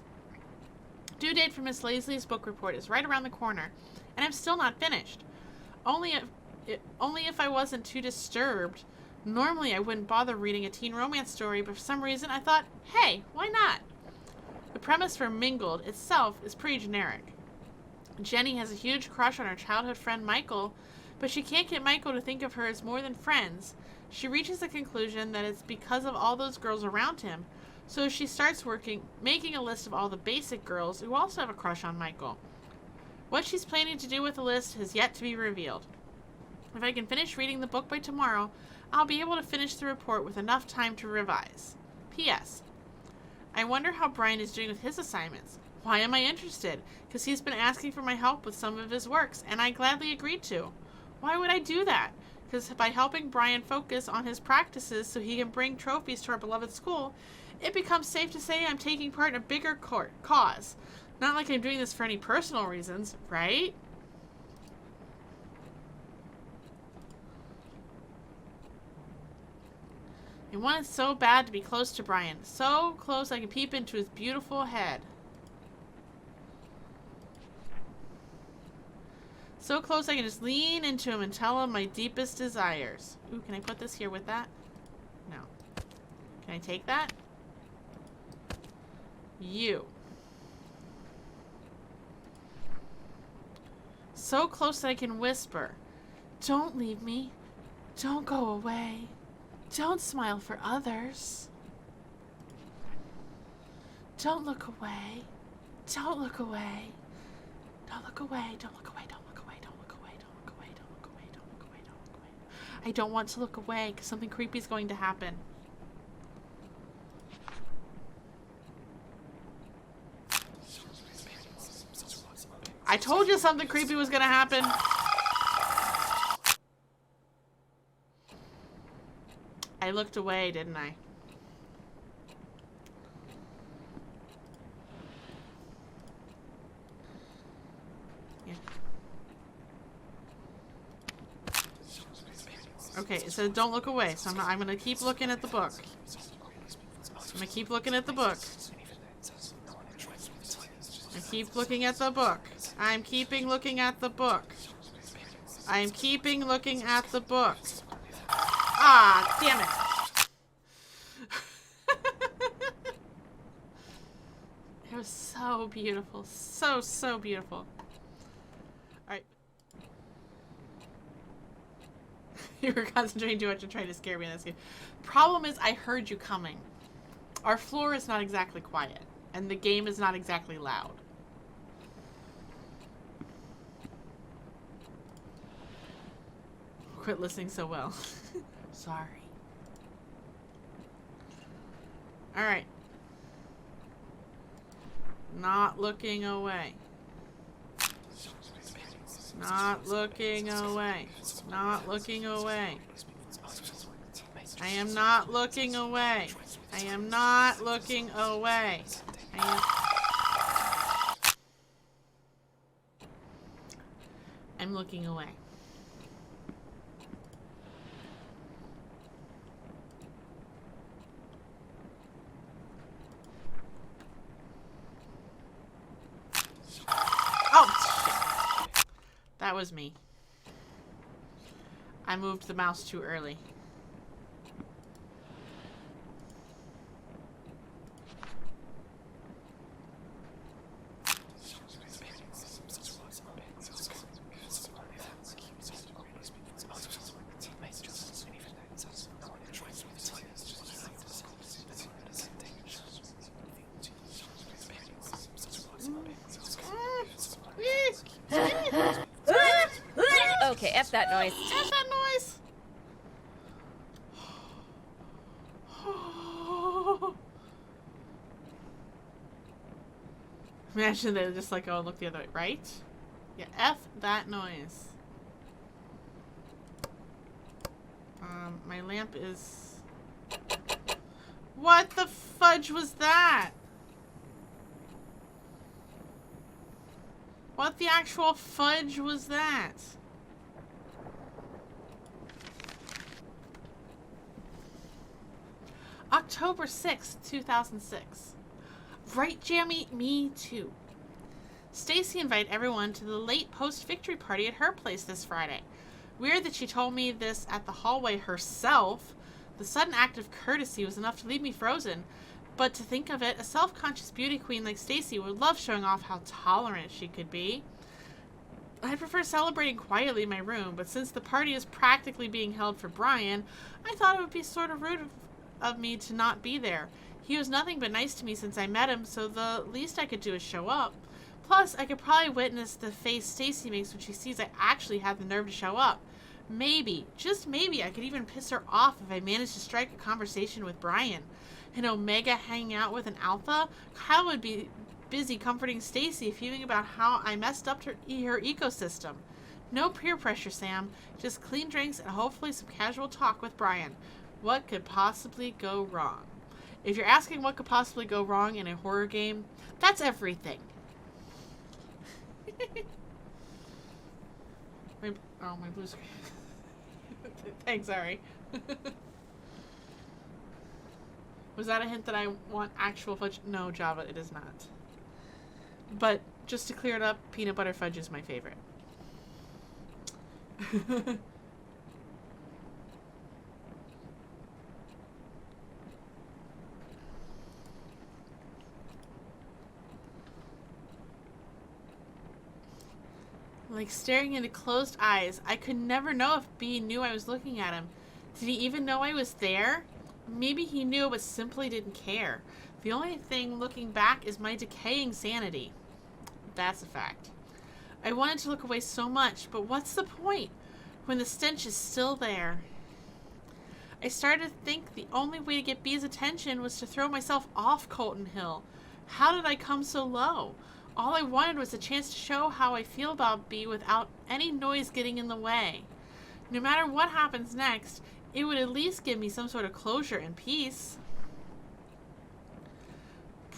Due date for Miss Lazley's book report is right around the corner, and I'm still not finished. Only if I wasn't too disturbed. Normally I wouldn't bother reading a teen romance story, but for some reason I thought, hey, why not? The premise for Mingled itself is pretty generic. Jenny has a huge crush on her childhood friend Michael, but she can't get Michael to think of her as more than friends. She reaches the conclusion that it's because of all those girls around him, so she starts making a list of all the basic girls who also have a crush on Michael. What she's planning to do with the list has yet to be revealed. If I can finish reading the book by tomorrow, I'll be able to finish the report with enough time to revise. P.S. I wonder how Brian is doing with his assignments. Why am I interested? Because he's been asking for my help with some of his works, and I gladly agreed to. Why would I do that? Because by helping Brian focus on his practices so he can bring trophies to our beloved school, it becomes safe to say I'm taking part in a bigger cause. Not like I'm doing this for any personal reasons, right? I wanted so bad to be close to Brian. So close I could peep into his beautiful head. So close I can just lean into him and tell him my deepest desires. Ooh, can I put this here with that? No. Can I take that? You. So close that I can whisper. Don't leave me. Don't go away. Don't smile for others. Don't look away. Don't look away. Don't look away. Don't look away. Don't look away. Don't look away. Don't look away. Don't look away. Don't look away. Don't look away. I don't want to look away because something creepy is going to happen. I told you something creepy was going to happen. I looked away, didn't I? Yeah. Okay, it says don't look away, so I'm gonna keep looking at the book. I'm gonna keep looking at the book. I keep looking at the book. I'm keeping looking at the book. I'm keeping looking at the book. Ah, damn it. It was so beautiful. So, so beautiful. Alright. You were concentrating too much and trying to scare me in this game. Problem is, I heard you coming. Our floor is not exactly quiet, and the game is not exactly loud. Quit listening so well. Sorry. Alright. Not looking away. Not looking away. Not looking away. I am not looking away. I am not looking away. I'm looking away. Oh, shit. That was me. I moved the mouse too early. Okay, F that noise. F that noise! Imagine they just like go and look the other way, right? Yeah, F that noise. My lamp is... What the fudge was that? What the actual fudge was that? October 6th, 2006. Right, Jamie? Me too. Stacy invited everyone to the late post-victory party at her place this Friday. Weird that she told me this at the hallway herself. The sudden act of courtesy was enough to leave me frozen. But to think of it, a self-conscious beauty queen like Stacy would love showing off how tolerant she could be. I'd prefer celebrating quietly in my room, but since the party is practically being held for Brian, I thought it would be sort of rude of me to not be there. He was nothing but nice to me since I met him, so the least I could do is show up. Plus, I could probably witness the face Stacy makes when she sees I actually have the nerve to show up. Maybe, just maybe, I could even piss her off if I managed to strike a conversation with Brian. An Omega hanging out with an Alpha? Kyle would be busy comforting Stacy, fuming about how I messed up her ecosystem. No peer pressure, Sam. Just clean drinks and hopefully some casual talk with Brian. What could possibly go wrong? If you're asking what could possibly go wrong in a horror game, that's everything. My blue screen. Thanks, sorry. Was that a hint that I want actual fudge? No, Java, it is not. But just to clear it up, peanut butter fudge is my favorite. Like staring into closed eyes. I could never know if B knew I was looking at him. Did he even know I was there? Maybe he knew but simply didn't care. The only thing looking back is my decaying sanity. That's a fact. I wanted to look away so much, but what's the point when the stench is still there? I started to think the only way to get B's attention was to throw myself off Colton Hill. How did I come so low? All I wanted was a chance to show how I feel about B without any noise getting in the way. No matter what happens next, it would at least give me some sort of closure and peace.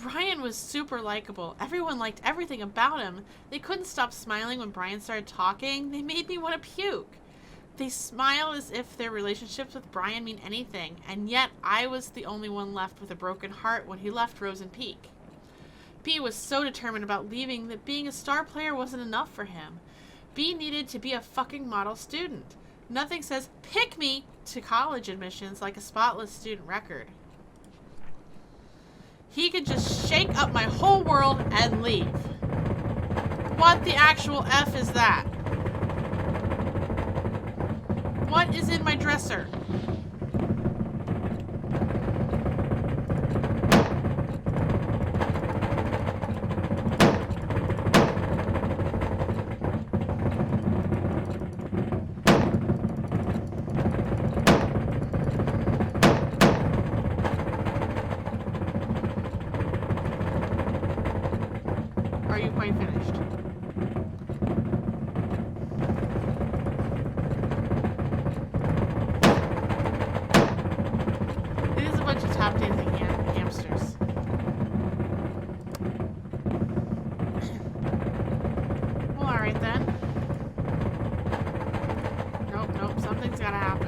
Brian was super likable. Everyone liked everything about him. They couldn't stop smiling when Brian started talking. They made me want to puke. They smile as if their relationships with Brian mean anything, and yet I was the only one left with a broken heart when he left Rosen Peak. B was so determined about leaving that being a star player wasn't enough for him. B needed to be a fucking model student. Nothing says, pick me, to college admissions like a spotless student record. He could just shake up my whole world and leave. What the actual F is that? What is in my dresser? Are you quite finished? It is a bunch of tap dancing hamsters. Well, alright then. Nope, something's gotta happen.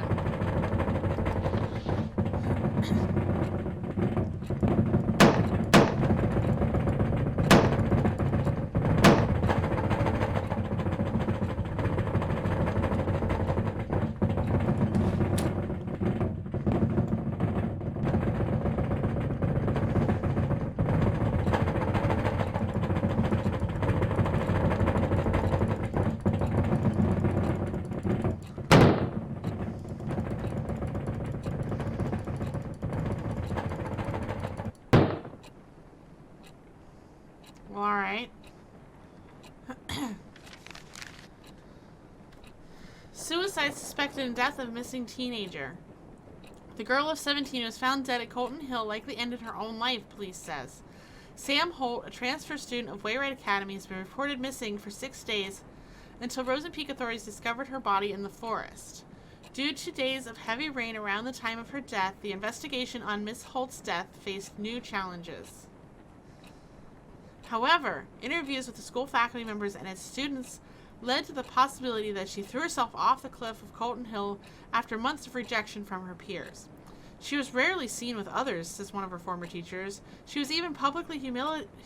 Well, alright. Suicide suspected in death of missing teenager. The girl of 17 was found dead at Colton Hill, likely ended her own life, police says. Sam Holt, a transfer student of Wayride Academy, has been reported missing for 6 days until Rosen Peak authorities discovered her body in the forest. Due to days of heavy rain around the time of her death, the investigation on Miss Holt's death faced new challenges. However, interviews with the school faculty members and its students led to the possibility that she threw herself off the cliff of Colton Hill after months of rejection from her peers. She was rarely seen with others, says one of her former teachers. She was even publicly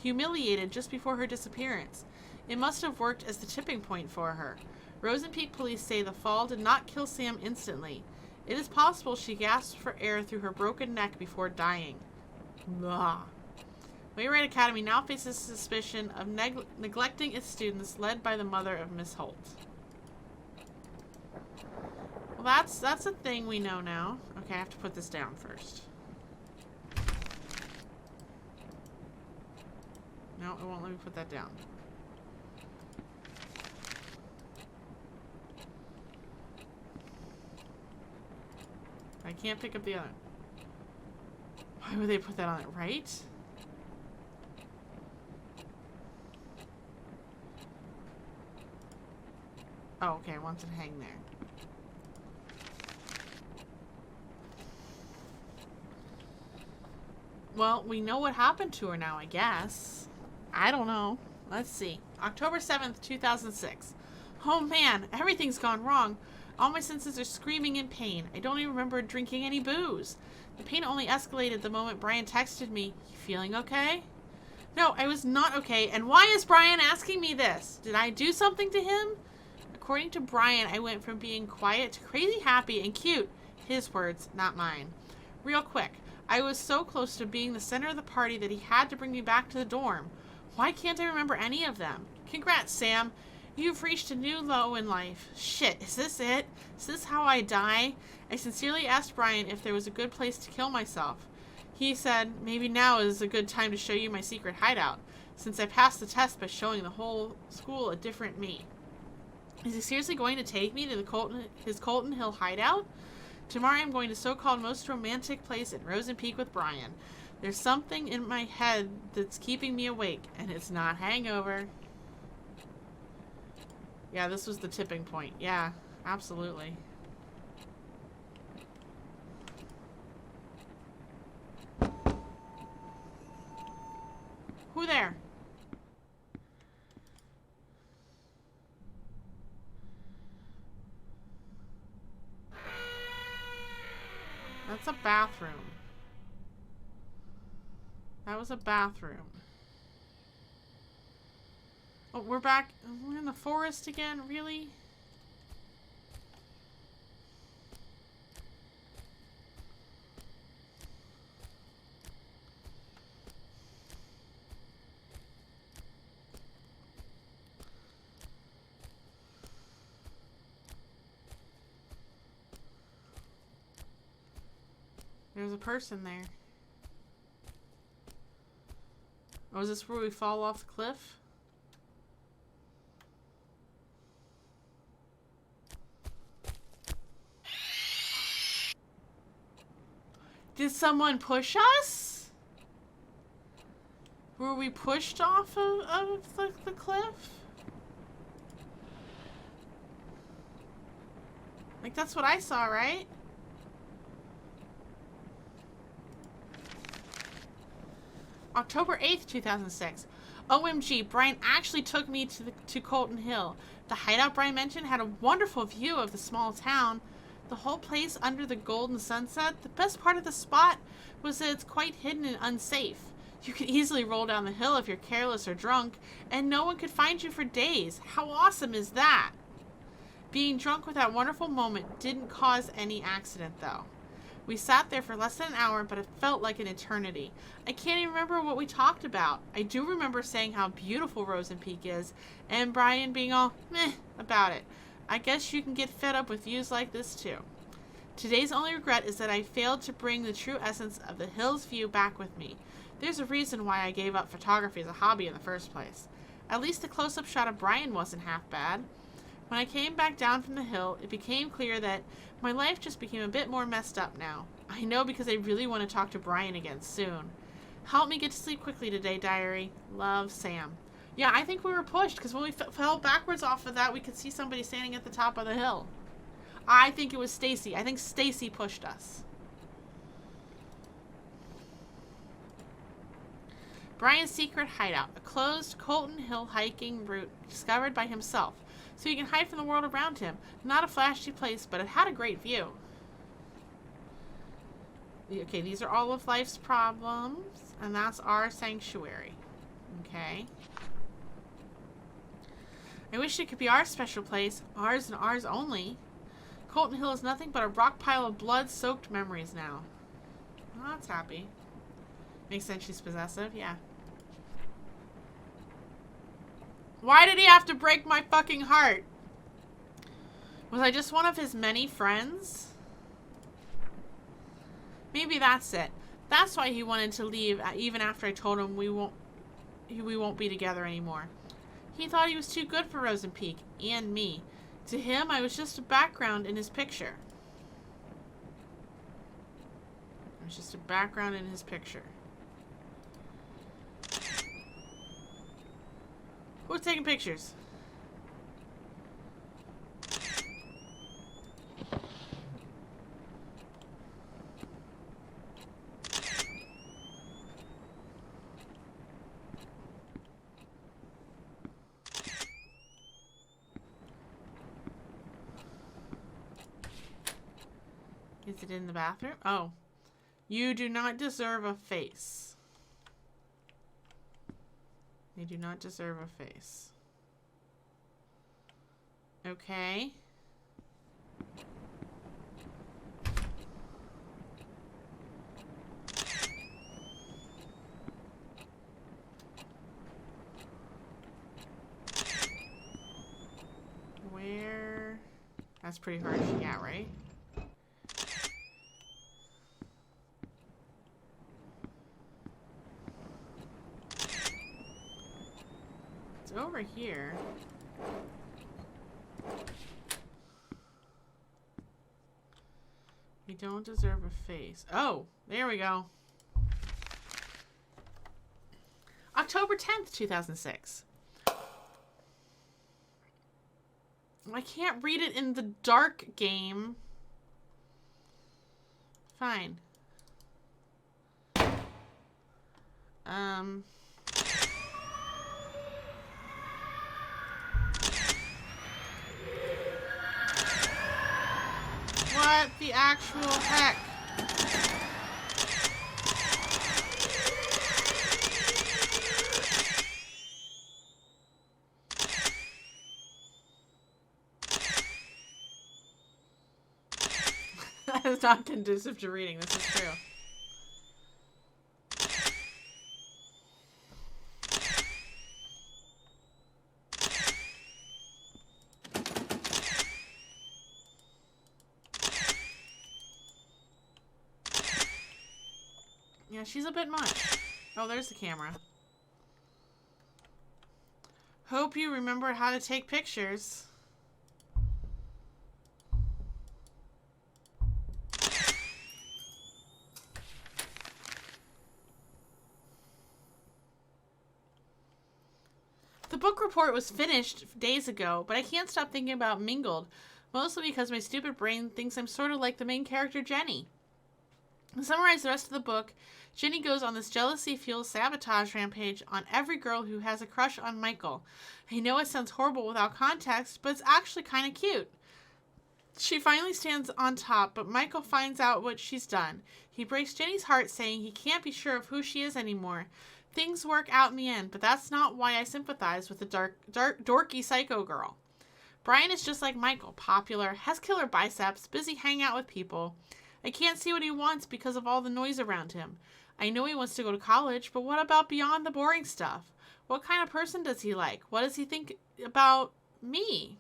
humiliated just before her disappearance. It must have worked as the tipping point for her. Rosen Peak police say the fall did not kill Sam instantly. It is possible she gasped for air through her broken neck before dying. Blah. Wayride Academy now faces suspicion of neglecting its students, led by the mother of Miss Holt. Well, that's a thing we know now. Okay, I have to put this down first. No, it won't let me put that down. I can't pick up the other. Why would they put that on it, right? Oh, okay, I want it to hang there. Well, we know what happened to her now, I guess. I don't know. Let's see. October 7th, 2006. Oh man, everything's gone wrong. All my senses are screaming in pain. I don't even remember drinking any booze. The pain only escalated the moment Brian texted me, "You feeling okay?" No, I was not okay, and why is Brian asking me this? Did I do something to him? According to Brian, I went from being quiet to crazy happy and cute. His words, not mine. Real quick, I was so close to being the center of the party that he had to bring me back to the dorm. Why can't I remember any of them? Congrats, Sam. You've reached a new low in life. Shit, is this it? Is this how I die? I sincerely asked Brian if there was a good place to kill myself. He said, maybe now is a good time to show you my secret hideout, since I passed the test by showing the whole school a different me. Is he seriously going to take me to his Colton Hill hideout? Tomorrow I'm going to so-called most romantic place at Rosen Peak with Brian. There's something in my head that's keeping me awake, and it's not hangover. Yeah, this was the tipping point. Yeah, absolutely. Who there? That's a bathroom. That was a bathroom. Oh, we're back. We're in the forest again? Really? There's a person there. Oh, is this where we fall off the cliff? Did someone push us? Were we pushed off of the cliff? Like, that's what I saw, right? October 8th, 2006. OMG, Brian actually took me to Colton Hill. The hideout Brian mentioned had a wonderful view of the small town. The whole place under the golden sunset. The best part of the spot was that it's quite hidden and unsafe. You could easily roll down the hill if you're careless or drunk, and no one could find you for days. How awesome is that? Being drunk with that wonderful moment didn't cause any accident, though. We sat there for less than an hour, but it felt like an eternity. I can't even remember what we talked about. I do remember saying how beautiful Rosen Peak is, and Brian being all meh about it. I guess you can get fed up with views like this too. Today's only regret is that I failed to bring the true essence of the hill's view back with me. There's a reason why I gave up photography as a hobby in the first place. At least the close-up shot of Brian wasn't half bad. When I came back down from the hill, it became clear that my life just became a bit more messed up now. I know because I really want to talk to Brian again soon. Help me get to sleep quickly today, diary. Love, Sam. Yeah, I think we were pushed because when we fell backwards off of that, we could see somebody standing at the top of the hill. I think it was Stacy. I think Stacy pushed us. Brian's secret hideout, a closed Colton Hill hiking route discovered by himself, so he can hide from the world around him. Not a flashy place, but it had a great view. Okay, these are all of life's problems, and that's our sanctuary. Okay. I wish it could be our special place, ours and ours only. Colton Hill is nothing but a rock pile of blood-soaked memories now. Well, that's happy. Makes sense she's possessive, yeah. Why did he have to break my fucking heart? Was I just one of his many friends? Maybe that's it. That's why he wanted to leave even after I told him we won't be together anymore. He thought he was too good for Rosen Peak and me. To him, I was just a background in his picture. It's just a background in his picture. Who's taking pictures? Is it in the bathroom? Oh. You do not deserve a face. You do not deserve a face. Okay. Where? That's pretty harsh. Yeah, right? Over here. We don't deserve a face. Oh, there we go. October 10th, 2006. I can't read it in the dark game. Fine. What the actual heck? That is not conducive to reading. This is true. Yeah, she's a bit much. Oh, there's the camera. Hope you remember how to take pictures. The book report was finished days ago, but I can't stop thinking about Mingled, mostly because my stupid brain thinks I'm sort of like the main character, Jenny. To summarize the rest of the book, Jenny goes on this jealousy-fueled sabotage rampage on every girl who has a crush on Michael. I know it sounds horrible without context, but it's actually kind of cute. She finally stands on top, but Michael finds out what she's done. He breaks Jenny's heart, saying he can't be sure of who she is anymore. Things work out in the end, but that's not why I sympathize with the dorky psycho girl. Brian is just like Michael, popular, has killer biceps, busy hanging out with people. I can't see what he wants because of all the noise around him. I know he wants to go to college, but what about beyond the boring stuff? What kind of person does he like? What does he think about me?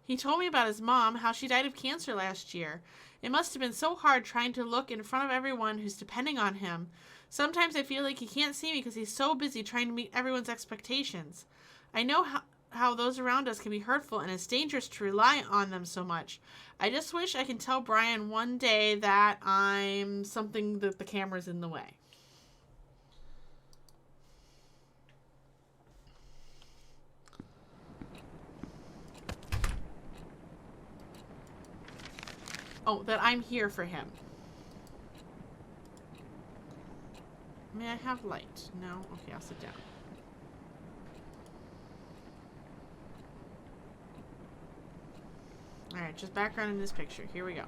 He told me about his mom, how she died of cancer last year. It must have been so hard trying to look in front of everyone who's depending on him. Sometimes I feel like he can't see me because he's so busy trying to meet everyone's expectations. I know how those around us can be hurtful, and it's dangerous to rely on them so much. I just wish I can tell Brian one day that I'm something that the camera's in the way. Oh, that I'm here for him. May I have light? No? Okay, I'll sit down. Alright, just background in this picture. Here we go.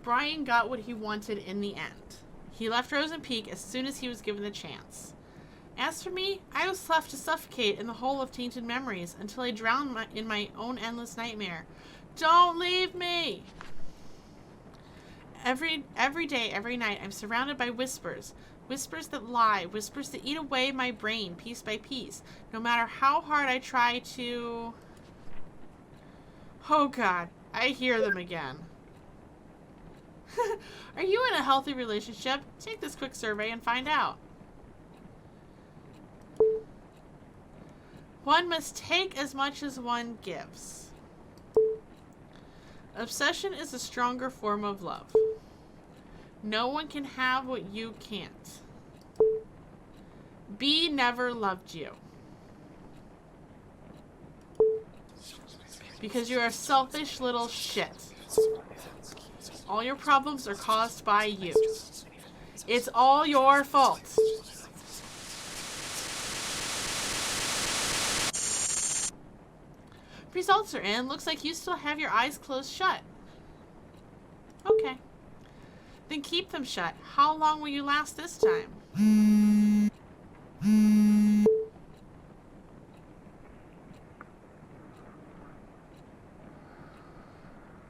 Brian got what he wanted in the end. He left Rosen Peak as soon as he was given the chance. As for me, I was left to suffocate in the hole of tainted memories until I drowned in my own endless nightmare. Don't leave me! Every day, every night, I'm surrounded by whispers. Whispers that lie. Whispers that eat away my brain piece by piece. No matter how hard I try to... Oh God, I hear them again. Are you in a healthy relationship? Take this quick survey and find out. One must take as much as one gives. Obsession is a stronger form of love. No one can have what you can't. B never loved you. Because you're a selfish little shit. All your problems are caused by you. It's all your fault. Results are in. Looks like you still have your eyes closed shut. Okay. Then keep them shut. How long will you last this time?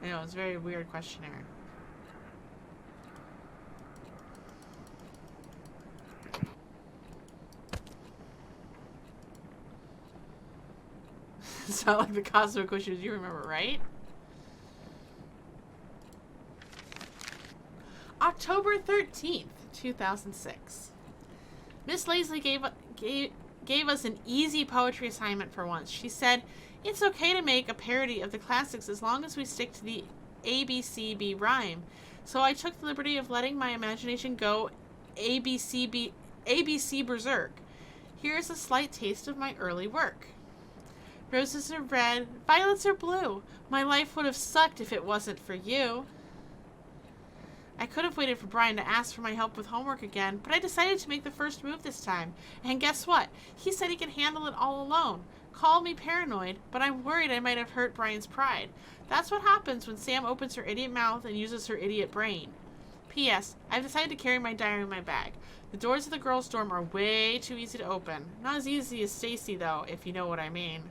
I know, it's a very weird questionnaire. It's not like the Cosmo questions you remember, right? October 13th, 2006. Miss Lazley gave us an easy poetry assignment for once. She said, it's okay to make a parody of the classics as long as we stick to the ABCB rhyme. So I took the liberty of letting my imagination go ABC berserk. Here's a slight taste of my early work. Roses are red, violets are blue. My life would have sucked if it wasn't for you. I could have waited for Brian to ask for my help with homework again, but I decided to make the first move this time. And guess what? He said he could handle it all alone. Call me paranoid, but I'm worried I might have hurt Brian's pride. That's what happens when Sam opens her idiot mouth and uses her idiot brain. P.S. I've decided to carry my diary in my bag. The doors of the girls' dorm are way too easy to open. Not as easy as Stacy, though, if you know what I mean.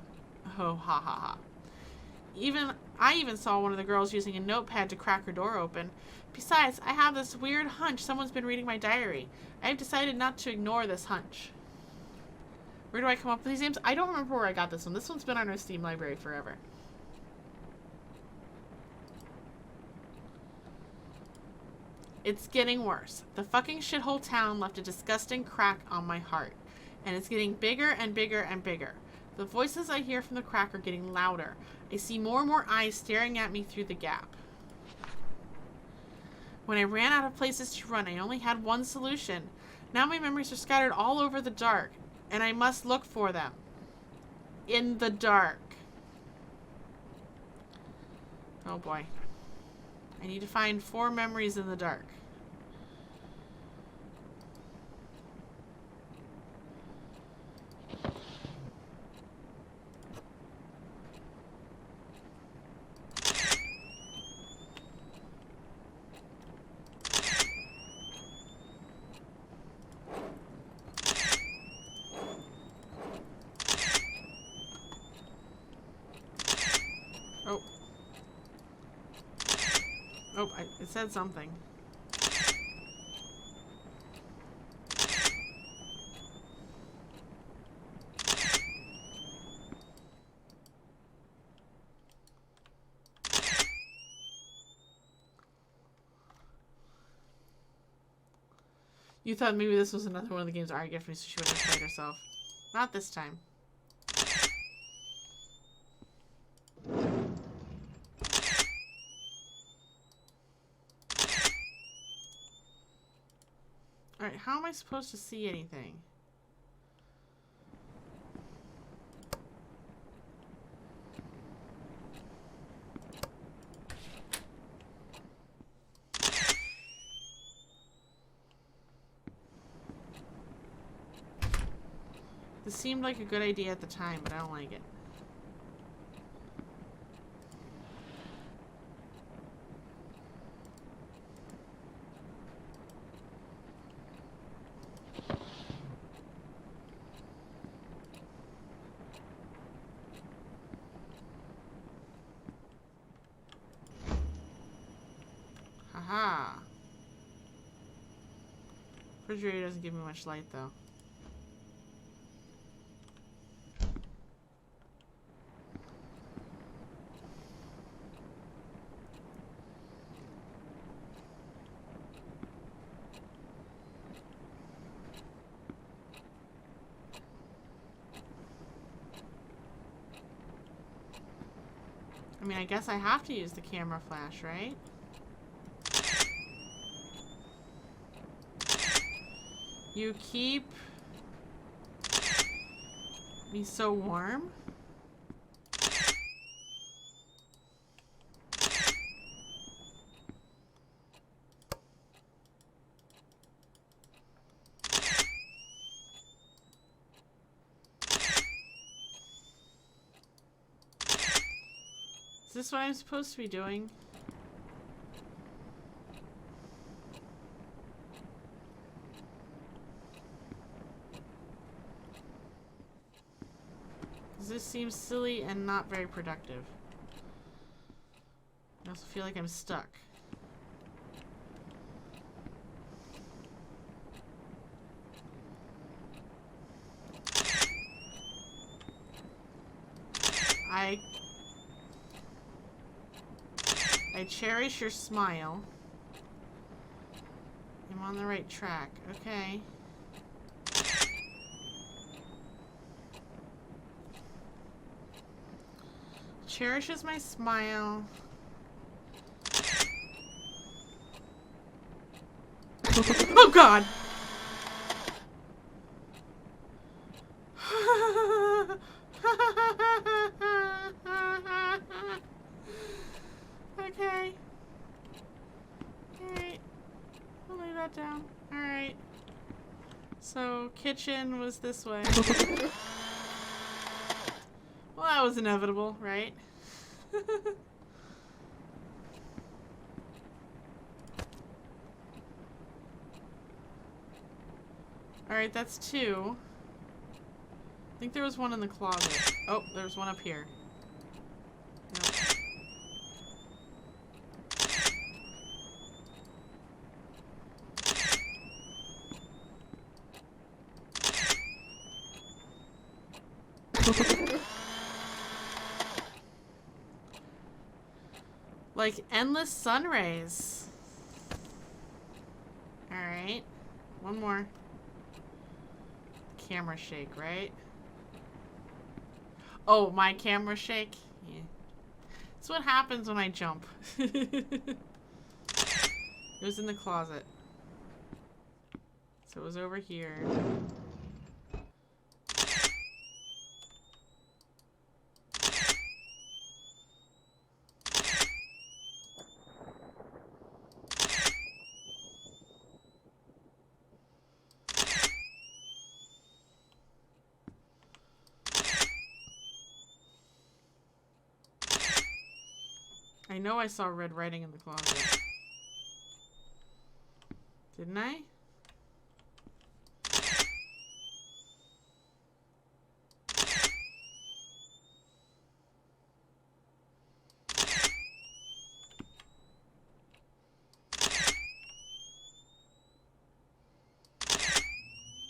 Oh, ha ha ha. I even saw one of the girls using a notepad to crack her door open. Besides, I have this weird hunch someone's been reading my diary. I've decided not to ignore this hunch. Where do I come up with these names? I don't remember where I got this one. This one's been on our Steam library forever. It's getting worse. The fucking shithole town left a disgusting crack on my heart. And it's getting bigger and bigger and bigger. The voices I hear from the crack are getting louder. I see more and more eyes staring at me through the gap. When I ran out of places to run, I only had one solution. Now my memories are scattered all over the dark, and I must look for them. In the dark. Oh boy. I need to find 4 memories in the dark. Oh, it said something. You thought maybe this was another one of the games Ari gifted me so she wouldn't have played herself. Not this time. Alright, how am I supposed to see anything? This seemed like a good idea at the time, but I don't like it. Haha. Refrigerator doesn't give me much light though. I mean, I guess I have to use the camera flash, right? You keep me so warm. Is this what I'm supposed to be doing? This seems silly and not very productive. I also feel like I'm stuck. I cherish your smile. I'm on the right track. Okay. Cherishes my smile. Oh God! Okay. Alright. I'll lay that down. Alright. So, kitchen was this way. Well, that was inevitable, right? Alright, that's 2. I think there was one in the closet. Oh, there's one up here. Nope. Like endless sun rays. Alright. One more. Camera shake, right? Oh, my camera shake? Yeah. That's what happens when I jump. It was in the closet. So it was over here. I know I saw red writing in the closet. Didn't I?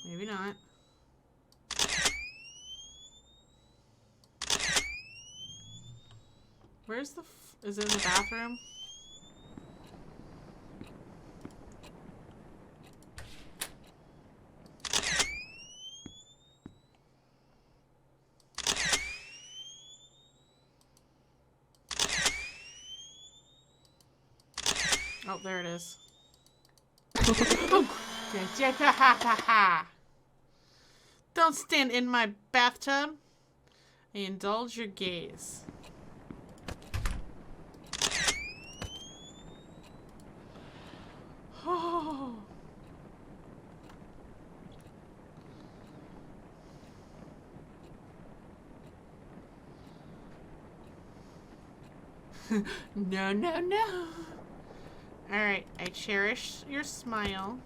Maybe not. Where's the is it in the bathroom? Oh, there it is. Don't stand in my bathtub. I indulge your gaze. Oh. No, no, no. Alright, I cherish your smile.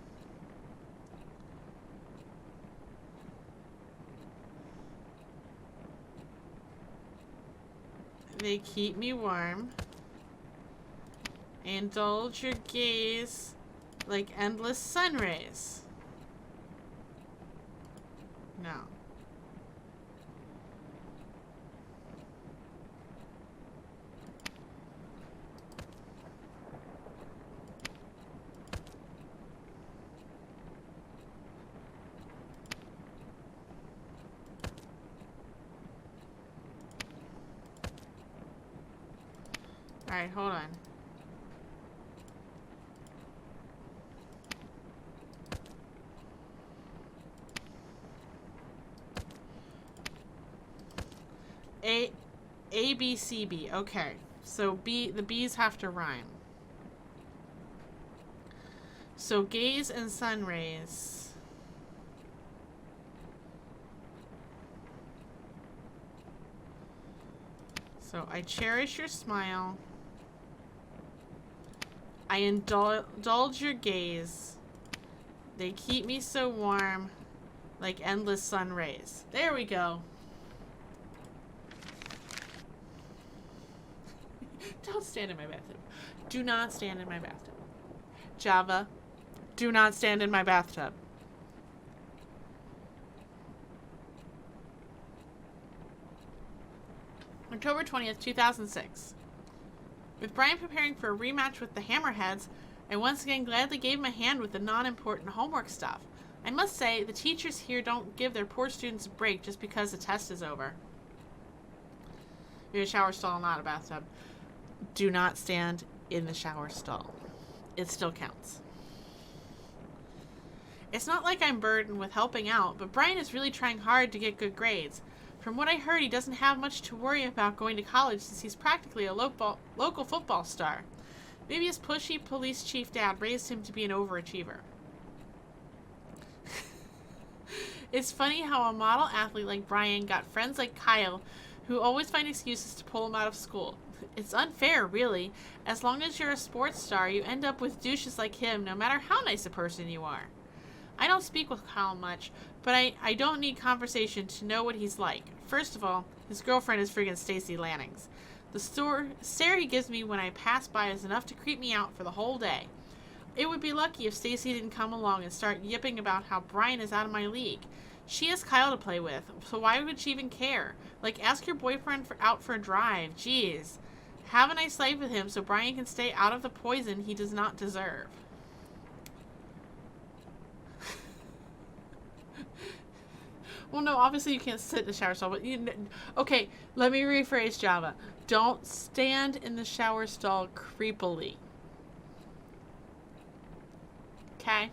They keep me warm. I indulge your gaze like endless sun rays. No. Alright, hold on. A, B, C, B. Okay. So B, the B's have to rhyme. So gaze and sun rays. So I cherish your smile. I indulge your gaze. They keep me so warm, like endless sun rays. There we go. Don't stand in my bathtub. Do not stand in my bathtub. Java, do not stand in my bathtub. October 20th, 2006. With Brian preparing for a rematch with the Hammerheads, I once again gladly gave him a hand with the non-important homework stuff. I must say, the teachers here don't give their poor students a break just because the test is over. You're a shower stall, not a bathtub. Do not stand in the shower stall. It still counts. It's not like I'm burdened with helping out, but Brian is really trying hard to get good grades. From what I heard, he doesn't have much to worry about going to college since he's practically a local football star. Maybe his pushy police chief dad raised him to be an overachiever. It's funny how a model athlete like Brian got friends like Kyle who always find excuses to pull him out of school. It's unfair, really. As long as you're a sports star, you end up with douches like him no matter how nice a person you are. I don't speak with Kyle much, but I don't need conversation to know what he's like. First of all, his girlfriend is friggin' Stacy Lannings. The stare he gives me when I pass by is enough to creep me out for the whole day. It would be lucky if Stacy didn't come along and start yipping about how Brian is out of my league. She has Kyle to play with, so why would she even care? Like, ask your boyfriend out for a drive. Jeez. Have a nice life with him so Brian can stay out of the poison he does not deserve. Well, no, obviously you can't sit in the shower stall, but okay, let me rephrase Java. Don't stand in the shower stall creepily. Okay?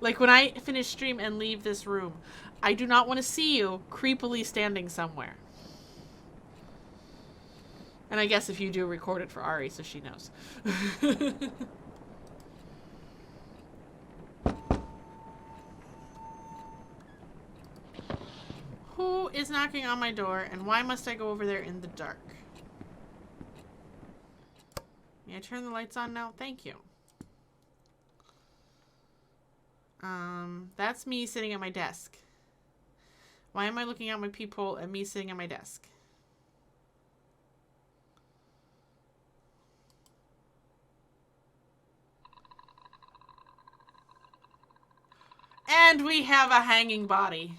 Like when I finish stream and leave this room, I do not want to see you creepily standing somewhere. And I guess if you do, record it for Ari so she knows. Who is knocking on my door, and why must I go over there in the dark? May I turn the lights on now? Thank you. That's me sitting at my desk. Why am I looking out my peephole at me sitting at my desk? And we have a hanging body.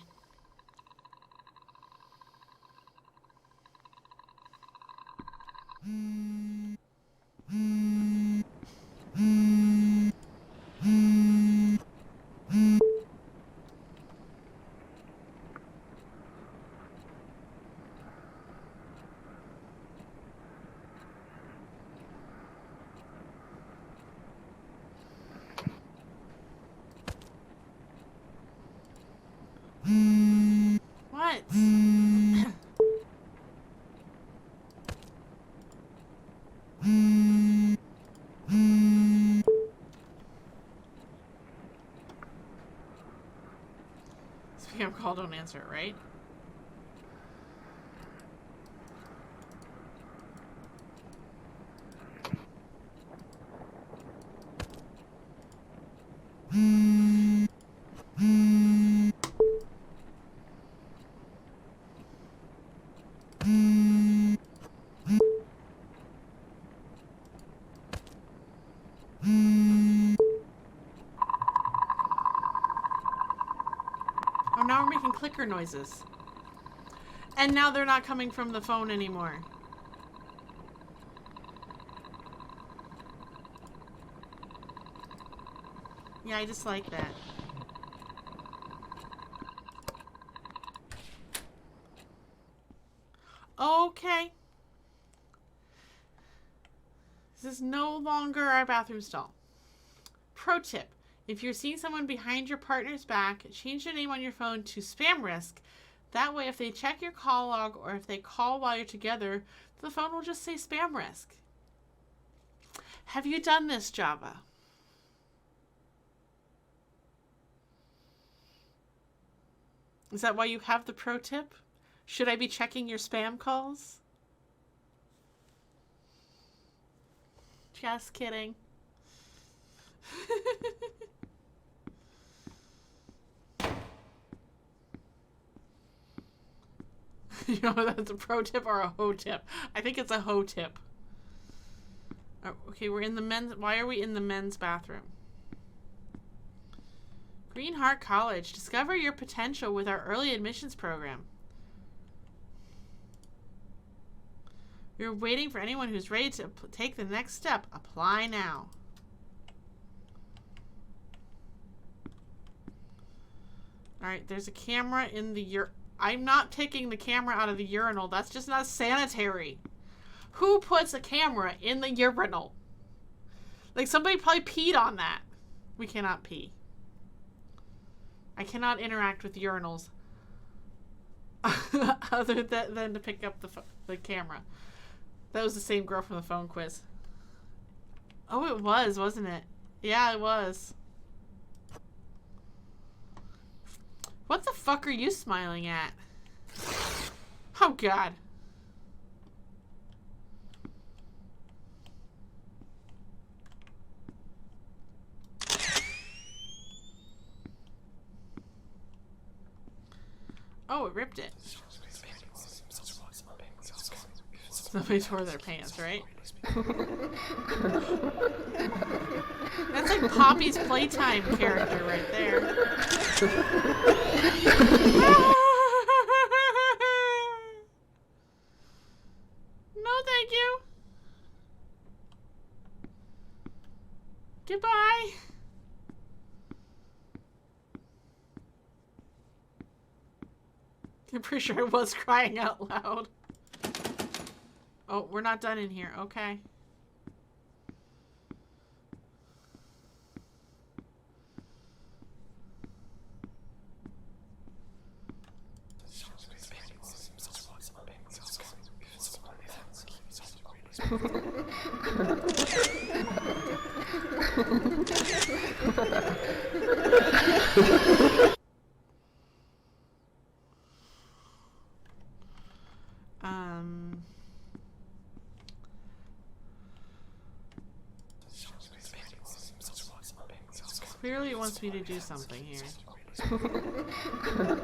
What? Spam call, don't answer it, right? Oh, now we're making clicker noises. And now they're not coming from the phone anymore. Yeah, I just like that. Okay. This is no longer our bathroom stall. Pro tip. If you're seeing someone behind your partner's back, change the name on your phone to Spam Risk. That way, if they check your call log or if they call while you're together, the phone will just say spam risk. Have you done this, Java? Is that why you have the pro tip? Should I be checking your spam calls? Just kidding. You know, that's a pro tip or a ho tip. I think it's a ho tip. Oh, okay, we're in the men's... Why are we in the men's bathroom? Greenheart College. Discover your potential with our early admissions program. We're waiting for anyone who's ready to take the next step. Apply now. Alright, there's a camera in the I'm not taking the camera out of the urinal. That's just not sanitary. Who puts a camera in the urinal? Like, somebody probably peed on that. We cannot pee. I cannot interact with urinals other than to pick up the camera. That was the same girl from the phone quiz. Oh, it was, wasn't it? Yeah, it was. What the fuck are you smiling at? Oh, God. Oh, it ripped it. Somebody tore their pants, right? That's like Poppy's Playtime character right there. No, thank you. Goodbye. I'm pretty sure I was crying out loud. Oh, we're not done in here. Okay. Clearly it wants me to do something here. Huh.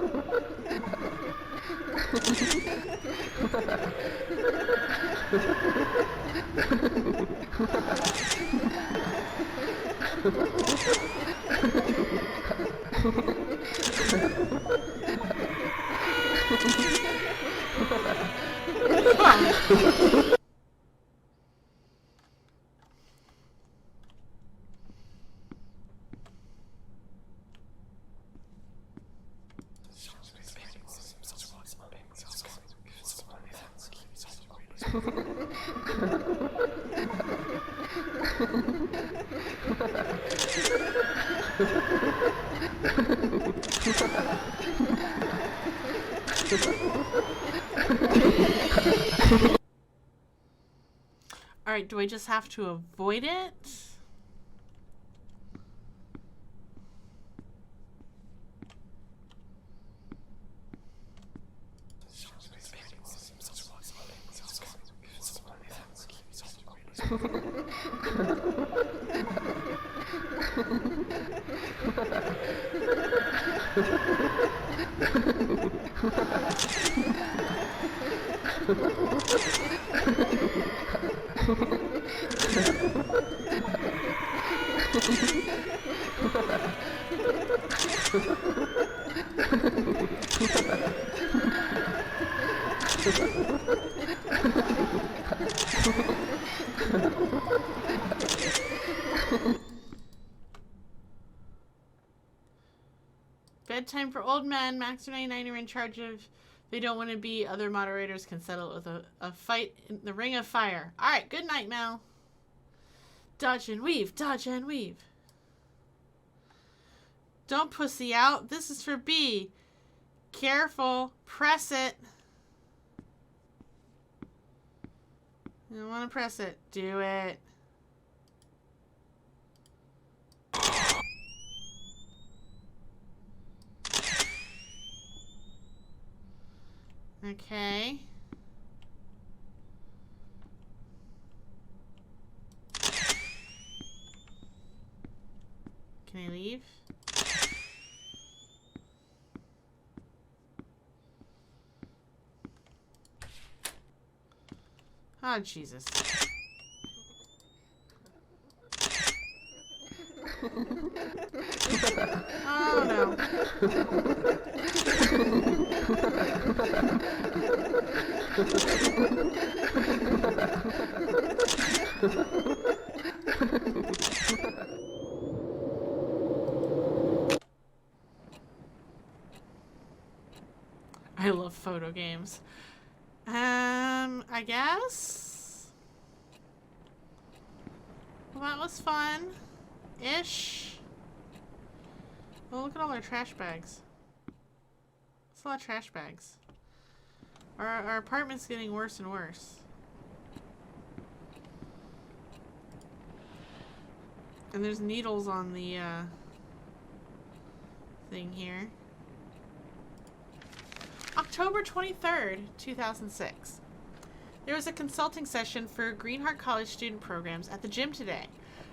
Alright, do I just have to avoid it? Bedtime for old men. Max 99 are in charge of. They don't want to be. Other moderators can settle it with a fight in the ring of fire. Alright, good night, Mel. Dodge and weave. Dodge and weave. Don't pussy out. This is for B. Careful. Press it. You don't want to press it. Do it. Okay. Can I leave? Oh, Jesus. Oh, no. I love photo games. I guess? Well, that was fun. Ish. Oh, look at all our trash bags. That's a lot of trash bags. Our apartment's getting worse and worse. And there's needles on the thing here. October 23rd, 2006. There was a consulting session for Greenheart College student programs at the gym today.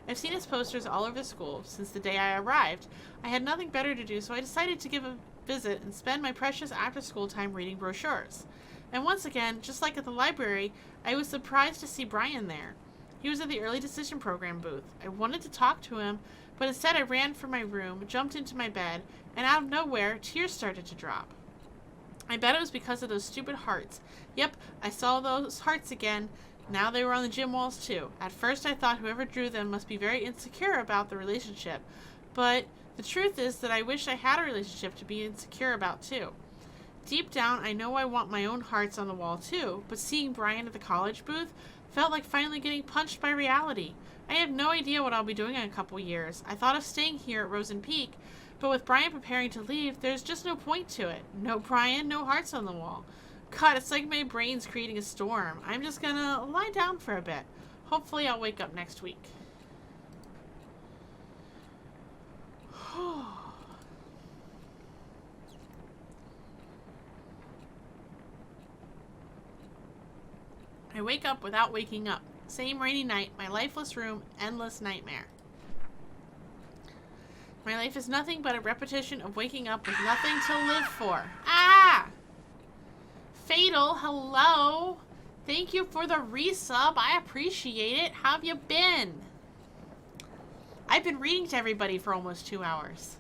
I've seen its posters all over the school since the day I arrived. I had nothing better to do, so I decided to give a visit and spend my precious after-school time reading brochures. And once again, just like at the library, I was surprised to see Brian there. He was at the early decision program booth. I wanted to talk to him, but instead I ran from my room, jumped into my bed, and out of nowhere, tears started to drop. I bet it was because of those stupid hearts. Yep, I saw those hearts again. Now they were on the gym walls too. At first I thought whoever drew them must be very insecure about the relationship. But the truth is that I wish I had a relationship to be insecure about too. Deep down, I know I want my own hearts on the wall too, but seeing Brian at the college booth felt like finally getting punched by reality. I have no idea what I'll be doing in a couple years. I thought of staying here at Rosen Peak, but with Brian preparing to leave, there's just no point to it. No Brian, no hearts on the wall. God, it's like my brain's creating a storm. I'm just gonna lie down for a bit. Hopefully I'll wake up next week. I wake up without waking up. Same rainy night, my lifeless room, endless nightmare. My life is nothing but a repetition of waking up with nothing to live for. Ah! Fatal, hello. Thank you for the resub. I appreciate it. How have you been? I've been reading to everybody for almost 2 hours.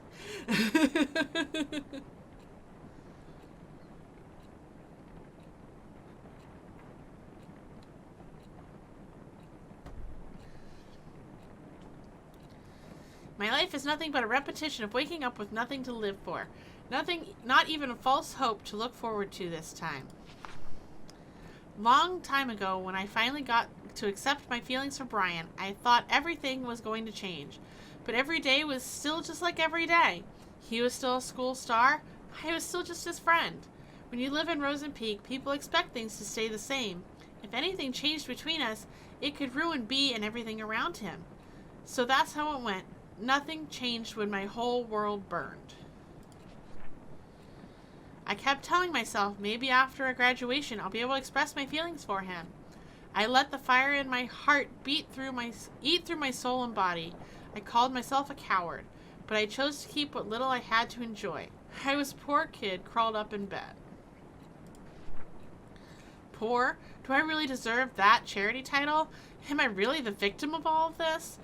My life is nothing but a repetition of waking up with nothing to live for. Nothing, not even a false hope to look forward to this time. Long time ago, when I finally got to accept my feelings for Brian, I thought everything was going to change. But every day was still just like every day. He was still a school star. I was still just his friend. When you live in Rosen Peak, people expect things to stay the same. If anything changed between us, it could ruin B and everything around him. So that's how it went. Nothing changed when my whole world burned. I kept telling myself maybe after graduation I'll be able to express my feelings for him. I let the fire in my heart eat through my soul and body. I called myself a coward, but I chose to keep what little I had to enjoy. I was a poor kid crawled up in bed. Poor? Do I really deserve that charity title? Am I really the victim of all of this?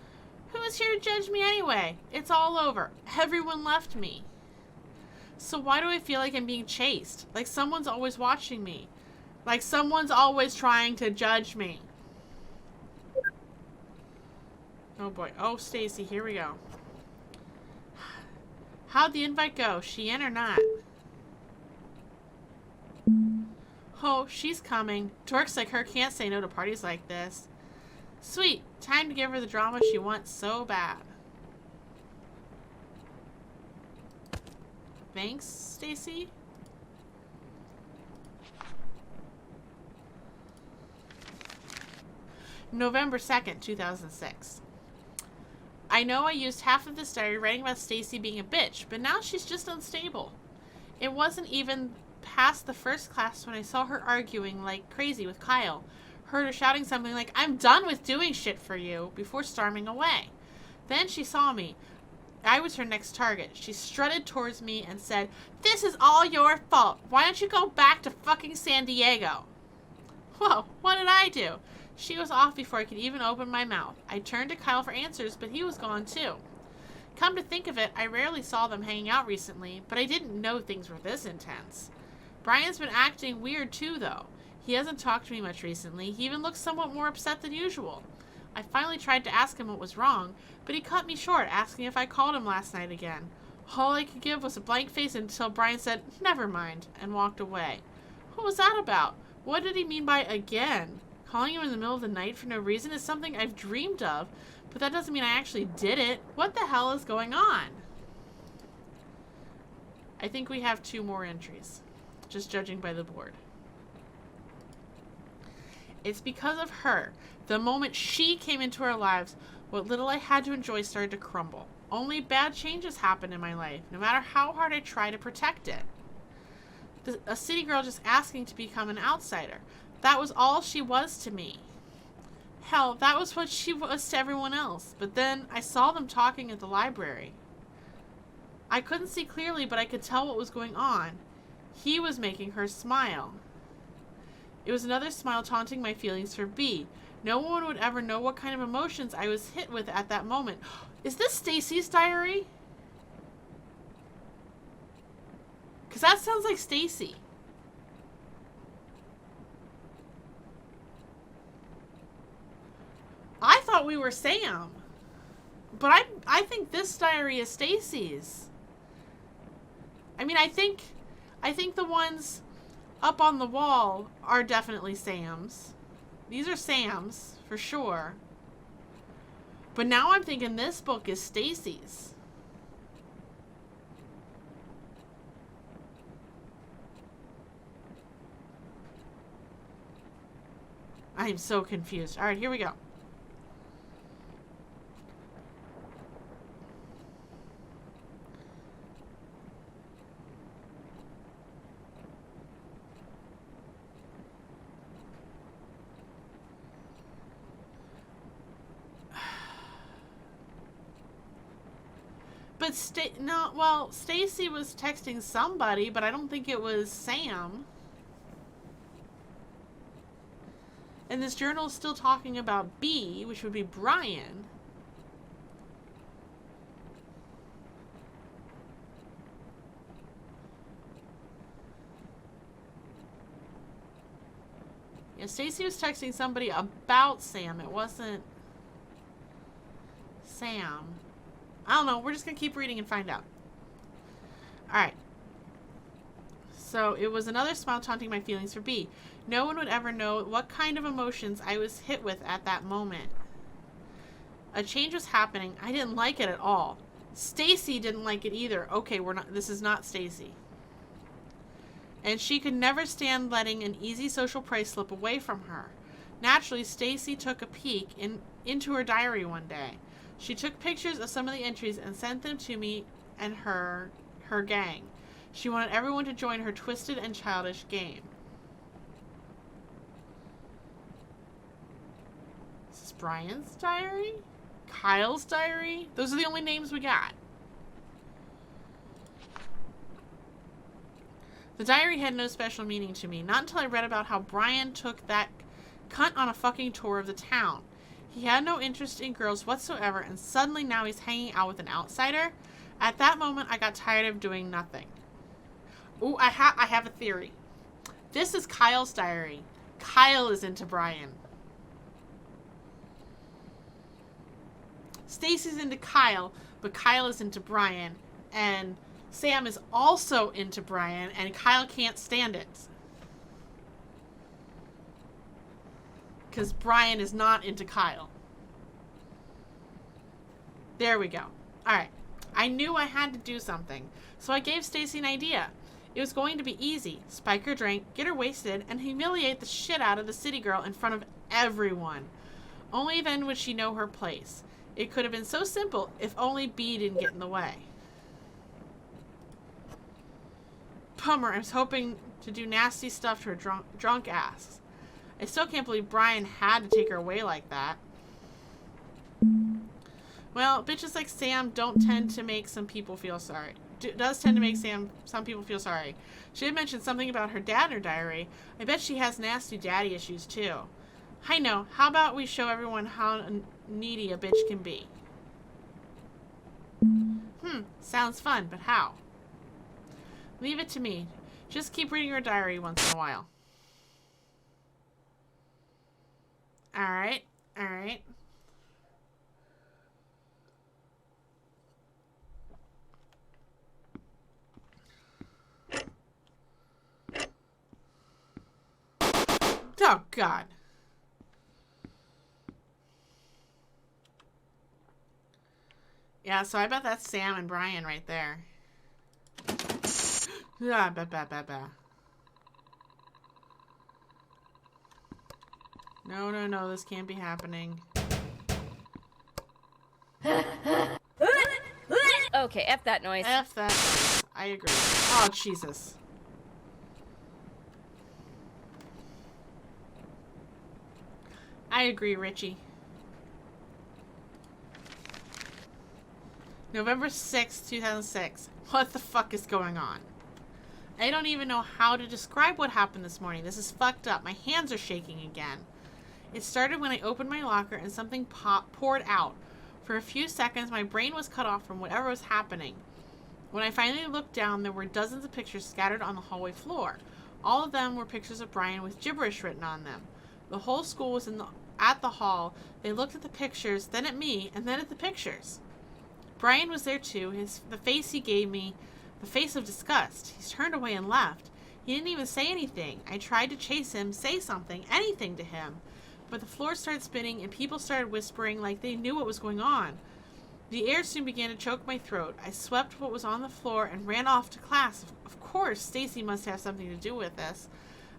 Who is here to judge me anyway? It's all over. Everyone left me. So why do I feel like I'm being chased? Like someone's always watching me. Like someone's always trying to judge me. Oh boy. Oh, Stacy, here we go. How'd the invite go? She in or not? Oh, she's coming. Dorks like her can't say no to parties like this. Sweet. Time to give her the drama she wants so bad. Thanks, Stacy. November 2nd, 2006. I know I used half of this diary writing about Stacy being a bitch, but now she's just unstable. It wasn't even past the first class when I saw her arguing like crazy with Kyle. Heard her shouting something like, "I'm done with doing shit for you," before storming away. Then she saw me. I was her next target. She strutted towards me and said, "This is all your fault. Why don't you go back to fucking San Diego?" Whoa, what did I do? She was off before I could even open my mouth. I turned to Kyle for answers, but he was gone too. Come to think of it, I rarely saw them hanging out recently, but I didn't know things were this intense. Brian's been acting weird too, though. He hasn't talked to me much recently. He even looks somewhat more upset than usual. I finally tried to ask him what was wrong, but he cut me short, asking if I called him last night again. All I could give was a blank face until Brian said, "Never mind," and walked away. What was that about? What did he mean by again? Calling him in the middle of the night for no reason is something I've dreamed of, but that doesn't mean I actually did it. What the hell is going on? I think we have 2 more entries, just judging by the board. It's because of her. The moment she came into our lives, what little I had to enjoy started to crumble. Only bad changes happened in my life, no matter how hard I try to protect it. A city girl just asking to become an outsider. That was all she was to me. Hell, that was what she was to everyone else. But then I saw them talking at the library. I couldn't see clearly, but I could tell what was going on. He was making her smile. It was another smile taunting my feelings for B. No one would ever know what kind of emotions I was hit with at that moment. Is this Stacy's diary? Because that sounds like Stacy. I thought we were Sam. But I think this diary is Stacy's. I mean, I think the ones up on the wall are definitely Sam's. These are Sam's, for sure. But now I'm thinking this book is Stacy's. I'm so confused. All right, here we go. But Stacy was texting somebody, but I don't think it was Sam. And this journal is still talking about B, which would be Brian. Yeah, Stacy was texting somebody about Sam. It wasn't Sam. I don't know. We're just going to keep reading and find out. Alright. So, it was another smile taunting my feelings for B. No one would ever know what kind of emotions I was hit with at that moment. A change was happening. I didn't like it at all. Stacy didn't like it either. Okay, this is not Stacy. And she could never stand letting an easy social prey slip away from her. Naturally, Stacy took a peek into her diary one day. She took pictures of some of the entries and sent them to me and her gang. She wanted everyone to join her twisted and childish game. Is this Brian's diary? Kyle's diary? Those are the only names we got. The diary had no special meaning to me, not until I read about how Brian took that cunt on a fucking tour of the town. He had no interest in girls whatsoever, and suddenly now he's hanging out with an outsider. At that moment, I got tired of doing nothing. Ooh, I have a theory. This is Kyle's diary. Kyle is into Brian. Stacy's into Kyle, but Kyle is into Brian, and Sam is also into Brian, and Kyle can't stand it. Because Brian is not into Kyle. There we go. Alright. I knew I had to do something, so I gave Stacy an idea. It was going to be easy. Spike her drink, get her wasted, and humiliate the shit out of the city girl in front of everyone. Only then would she know her place. It could have been so simple if only B didn't get in the way. Bummer, I was hoping to do nasty stuff to her drunk ass. I still can't believe Brian had to take her away like that. Well, bitches like Sam don't tend to make some people feel sorry. Does tend to make some people feel sorry. She did mention something about her dad in her diary. I bet she has nasty daddy issues too. I know. How about we show everyone how needy a bitch can be? Sounds fun, but how? Leave it to me. Just keep reading her diary once in a while. Alright. Alright. Oh, God. Yeah, so I bet that's Sam and Brian right there. Ah, No, this can't be happening. Okay, F that noise. F that noise. I agree. Oh, Jesus. I agree, Richie. November 6th, 2006. What the fuck is going on? I don't even know how to describe what happened this morning. This is fucked up. My hands are shaking again. It started when I opened my locker and something poured out. For a few seconds, my brain was cut off from whatever was happening. When I finally looked down, there were dozens of pictures scattered on the hallway floor. All of them were pictures of Brian with gibberish written on them. The whole school was at the hall. They looked at the pictures, then at me, and then at the pictures. Brian was there too. The face he gave me, the face of disgust. He's turned away and left. He didn't even say anything. I tried to chase him, say something, anything to him. But the floor started spinning and people started whispering like they knew what was going on. The air soon began to choke my throat. I swept what was on the floor and ran off to class. Of course, Stacy must have something to do with this.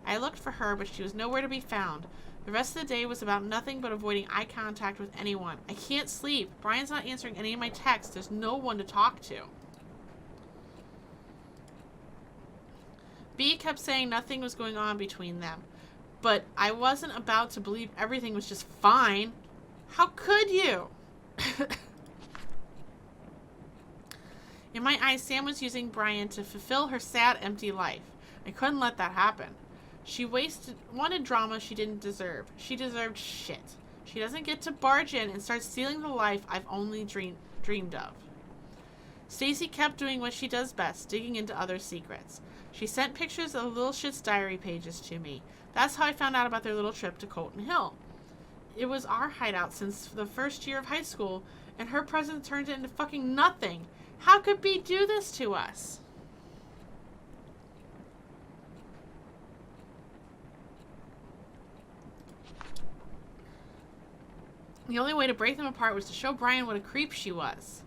I looked for her, but she was nowhere to be found. The rest of the day was about nothing but avoiding eye contact with anyone. I can't sleep. Brian's not answering any of my texts. There's no one to talk to. B kept saying nothing was going on between them. But I wasn't about to believe everything was just fine. How could you? In my eyes, Sam was using Brian to fulfill her sad, empty life. I couldn't let that happen. She wanted drama she didn't deserve. She deserved shit. She doesn't get to barge in and start stealing the life I've only dreamed of. Stacy kept doing what she does best, digging into other secrets. She sent pictures of Little Shit's diary pages to me. That's how I found out about their little trip to Colton Hill. It was our hideout since the first year of high school, and her presence turned into fucking nothing. How could B do this to us? The only way to break them apart was to show Brian what a creep she was.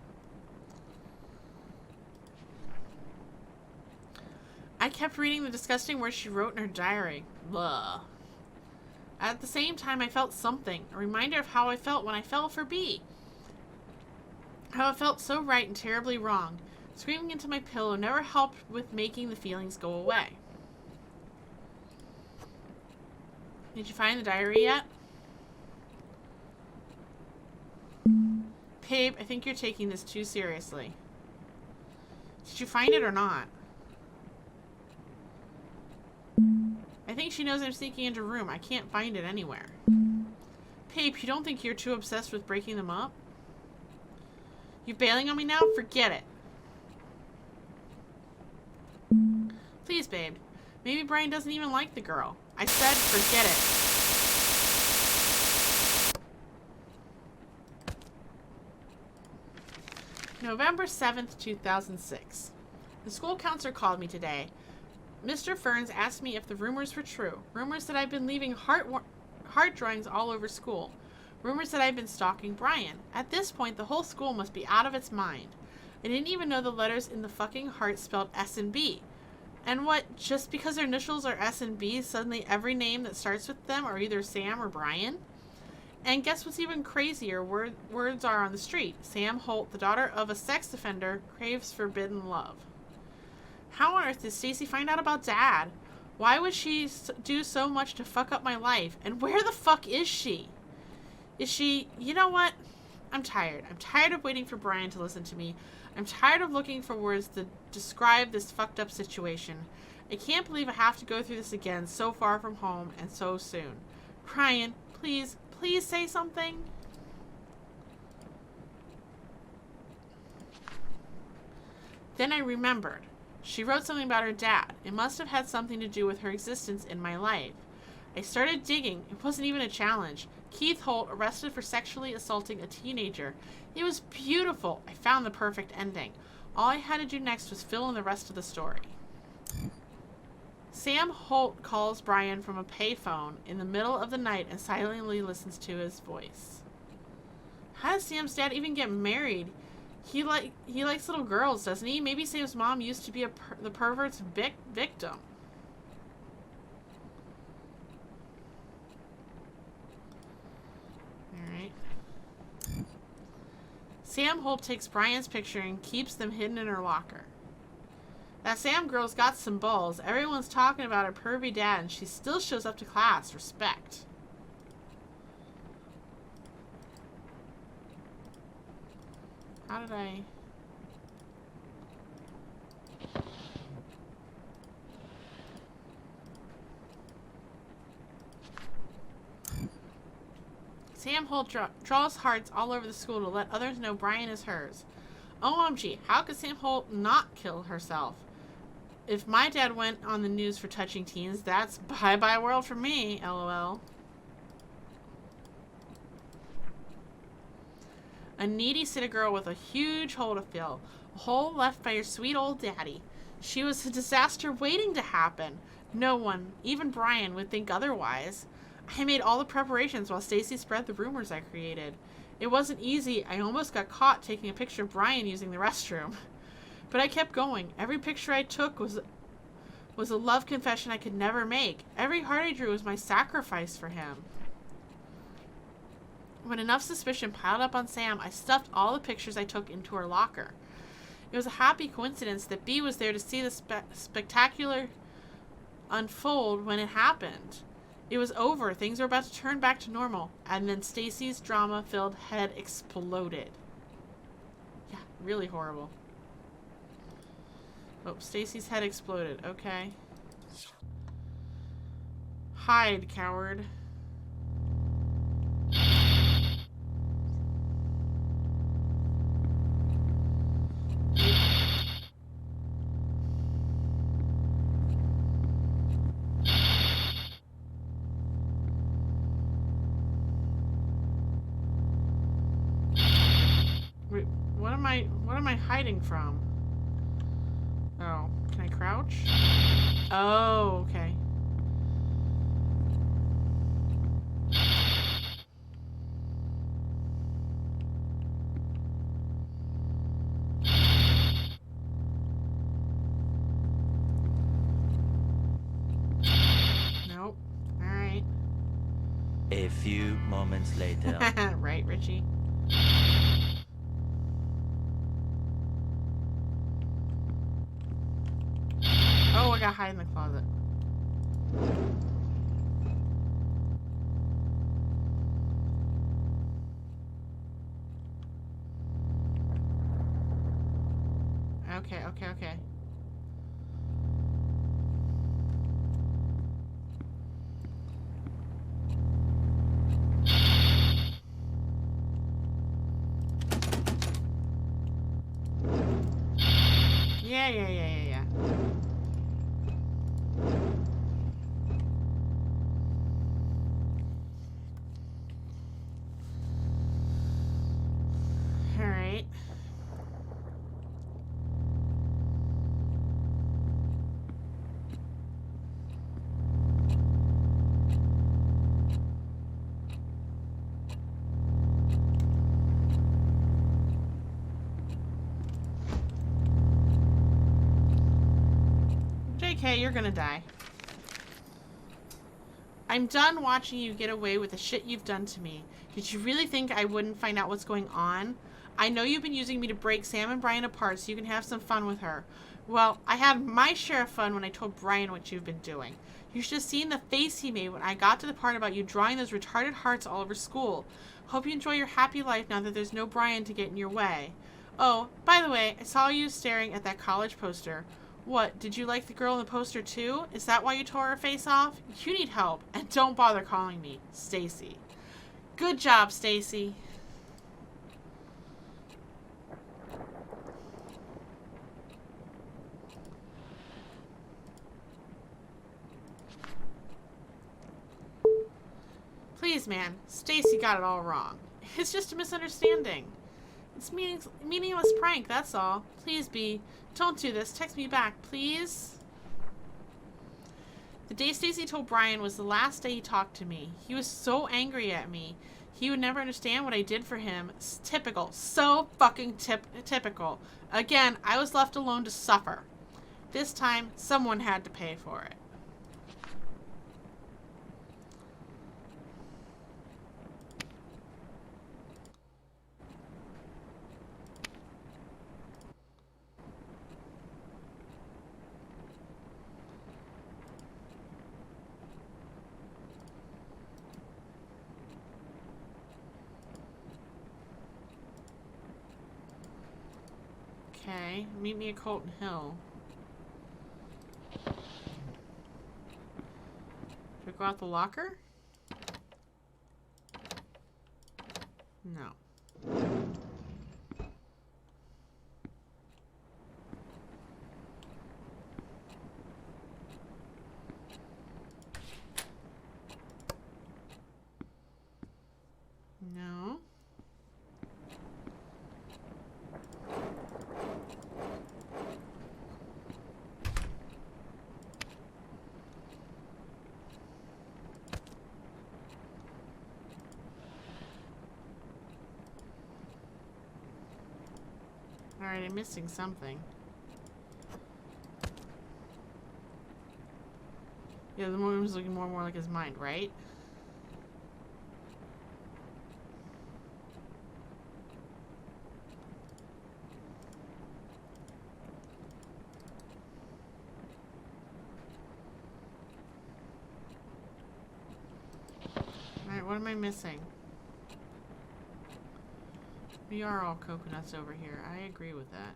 I kept reading the disgusting words she wrote in her diary. Blah. At the same time, I felt something. A reminder of how I felt when I fell for B. How it felt so right and terribly wrong. Screaming into my pillow never helped with making the feelings go away. Did you find the diary yet? Babe, I think you're taking this too seriously. Did you find it or not? I think she knows I'm sneaking into her room. I can't find it anywhere. Babe, you don't think you're too obsessed with breaking them up? You bailing on me now? Forget it. Please, babe. Maybe Brian doesn't even like the girl. I said forget it. November 7th, 2006. The school counselor called me today. Mr. Ferns asked me if the rumors were true. Rumors that I've been leaving heart drawings all over school. Rumors that I've been stalking Brian. At this point, the whole school must be out of its mind. I didn't even know the letters in the fucking heart spelled S and B. And what, just because their initials are S and B, suddenly every name that starts with them are either Sam or Brian? And guess what's even crazier? Words are on the street. Sam Holt, the daughter of a sex offender, craves forbidden love. How on earth did Stacy find out about Dad? Why would she do so much to fuck up my life? And where the fuck is she? Is she... You know what? I'm tired. I'm tired of waiting for Brian to listen to me. I'm tired of looking for words to describe this fucked up situation. I can't believe I have to go through this again so far from home and so soon. Brian, please, please say something. Then I remembered. She wrote something about her dad. It must have had something to do with her existence in my life. I started digging. It wasn't even a challenge. Keith Holt arrested for sexually assaulting a teenager. It was beautiful. I found the perfect ending. All I had to do next was fill in the rest of the story. Sam Holt calls Brian from a payphone in the middle of the night and silently listens to his voice. How does Sam's dad even get married? He likes little girls, doesn't he? Maybe Sam's mom used to be the pervert's victim. Alright. Sam Holt takes Brian's picture and keeps them hidden in her locker. That Sam girl's got some balls. Everyone's talking about her pervy dad, and she still shows up to class. Respect. How did I... Sam Holt draws hearts all over the school to let others know Brian is hers. OMG, how could Sam Holt not kill herself? If my dad went on the news for touching teens, that's bye-bye world for me, LOL. A needy city girl with a huge hole to fill. A hole left by your sweet old daddy. She was a disaster waiting to happen. No one, even Brian, would think otherwise. I made all the preparations while Stacy spread the rumors I created. It wasn't easy. I almost got caught taking a picture of Brian using the restroom. But I kept going. Every picture I took was a love confession I could never make. Every heart I drew was my sacrifice for him. When enough suspicion piled up on Sam, I stuffed all the pictures I took into her locker. It was a happy coincidence that Bea was there to see the spectacular unfold when it happened. It was over. Things were about to turn back to normal. And then Stacy's drama-filled head exploded. Yeah, really horrible. Oh, Stacy's head exploded. Okay. Hide, coward. Wait, what am I hiding from? Oh, can I crouch? Oh, okay. Nope. Alright. A few moments later. Right, Richie? Oh, I got hide in the closet. Okay. Yeah. Alright. JK, you're gonna die. I'm done watching you get away with the shit you've done to me. Did you really think I wouldn't find out what's going on? I know you've been using me to break Sam and Brian apart so you can have some fun with her. Well, I had my share of fun when I told Brian what you've been doing. You should have seen the face he made when I got to the part about you drawing those retarded hearts all over school. Hope you enjoy your happy life now that there's no Brian to get in your way. Oh, by the way, I saw you staring at that college poster. What, did you like the girl in the poster too? Is that why you tore her face off? You need help, and don't bother calling me Stacy. Good job, Stacy. Please, man, Stacy got it all wrong. It's just a misunderstanding. It's meaningless prank, that's all. Please, B, don't do this. Text me back, please. The day Stacy told Brian was the last day he talked to me. He was so angry at me. He would never understand what I did for him. It's typical. So fucking typical. Again, I was left alone to suffer. This time, someone had to pay for it. Okay, meet me at Colton Hill. Do I go out the locker? No. No. Alright, I'm missing something. Yeah, the room is looking more and more like his mind, right? Alright, what am I missing? We are all coconuts over here. I agree with that.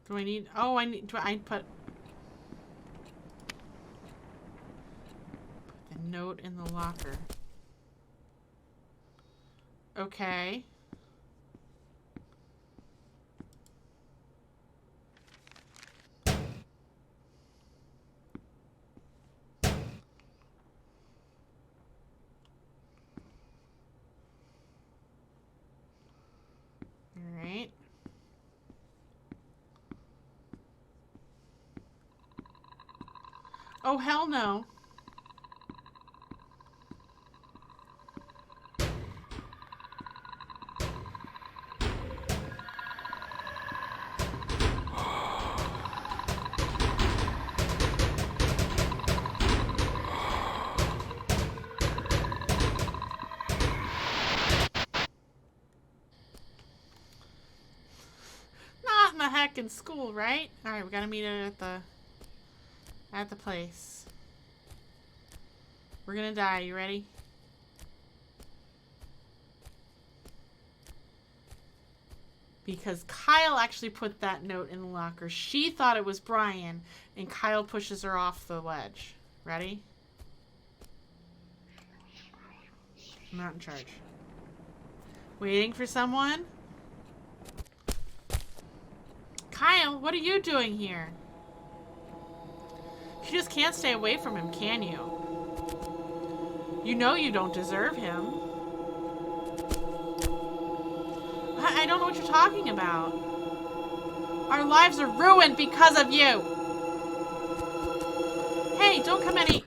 Do I need... Oh, I need... Do I put... Note in the locker. Okay. All right. Oh, hell no. In school, right? All right, we gotta meet it at the place. We're gonna die. You ready? Because Kyle actually put that note in the locker. She thought it was Brian, and Kyle pushes her off the ledge. Ready? I'm not in charge. Waiting for someone? Kyle, what are you doing here? You just can't stay away from him, can you? You know you don't deserve him. I don't know what you're talking about. Our lives are ruined because of you. Hey, don't come any...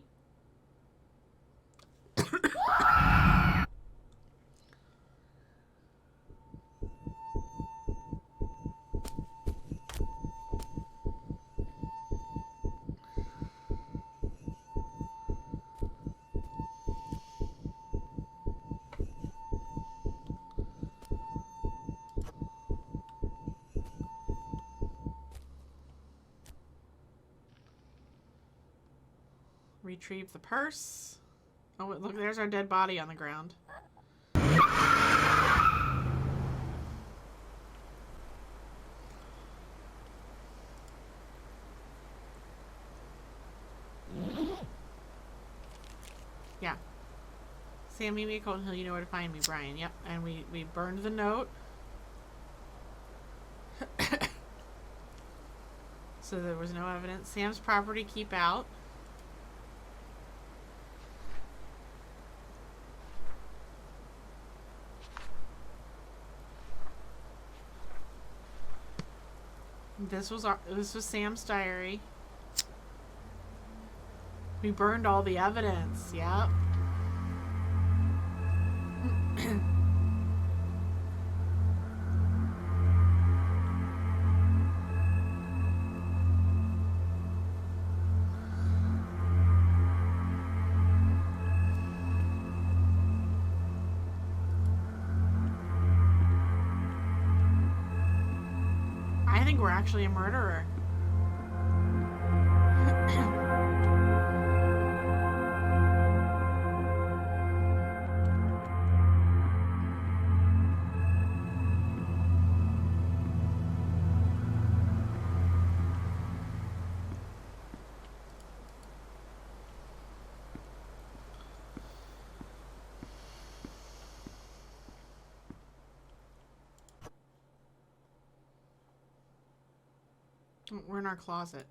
Retrieve the purse. Oh, look, there's our dead body on the ground. Yeah. Sam, meet me at Colton Hill. You know where to find me, Brian. Yep. And we burned the note. So there was no evidence. Sam's property, keep out. This was Sam's diary. We burned all the evidence. Yep. I think we're actually a murderer. We're in our closet.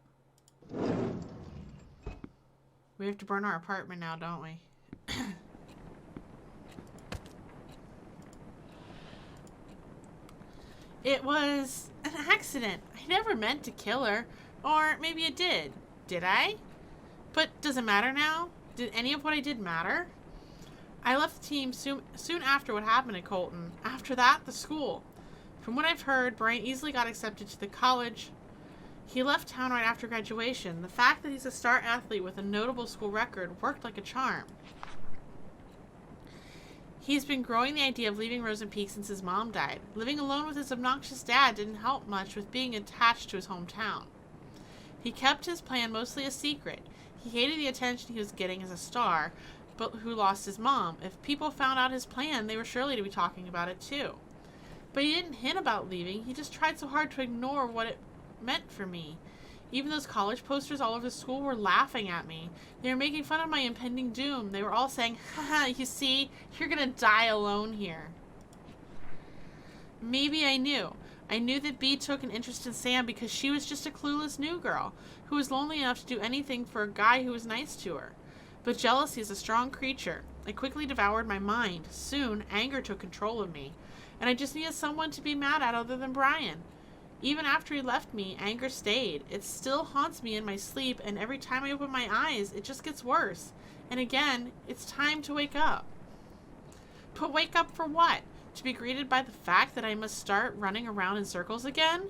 We have to burn our apartment now, don't we? It was an accident. I never meant to kill her. Or maybe it did. Did I? But does it matter now? Did any of what I did matter? I left the team soon after what happened at Colton. After that, the school. From what I've heard, Brian easily got accepted to the college. He left town right after graduation. The fact that he's a star athlete with a notable school record worked like a charm. He's been growing the idea of leaving Rosen Peak since his mom died. Living alone with his obnoxious dad didn't help much with being attached to his hometown. He kept his plan mostly a secret. He hated the attention he was getting as a star, but who lost his mom. If people found out his plan, they were surely to be talking about it too. But he didn't hint about leaving. He just tried so hard to ignore what it meant for me. Even those college posters all over the school were laughing at me. They were making fun of my impending doom. They were all saying, haha, you see, you're gonna die alone here. Maybe I knew. I knew that Bea took an interest in Sam because she was just a clueless new girl who was lonely enough to do anything for a guy who was nice to her. But jealousy is a strong creature. It quickly devoured my mind. Soon, anger took control of me, and I just needed someone to be mad at other than Brian. Even after he left me, anger stayed. It still haunts me in my sleep, and every time I open my eyes, it just gets worse. And again, it's time to wake up. But wake up for what? To be greeted by the fact that I must start running around in circles again?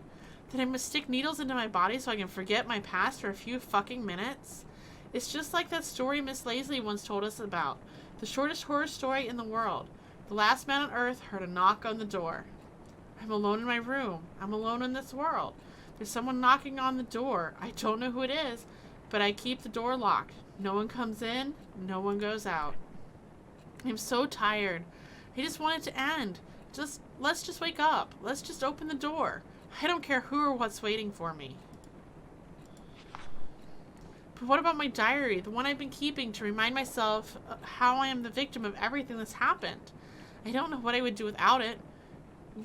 That I must stick needles into my body so I can forget my past for a few fucking minutes? It's just like that story Miss Lazley once told us about. The shortest horror story in the world. The last man on earth heard a knock on the door. I'm alone in my room. I'm alone in this world. There's someone knocking on the door. I don't know who it is, but I keep the door locked. No one comes in, no one goes out. I'm so tired. I just want it to end. Let's just wake up. Let's just open the door. I don't care who or what's waiting for me. But what about my diary, the one I've been keeping to remind myself how I am the victim of everything that's happened? I don't know what I would do without it.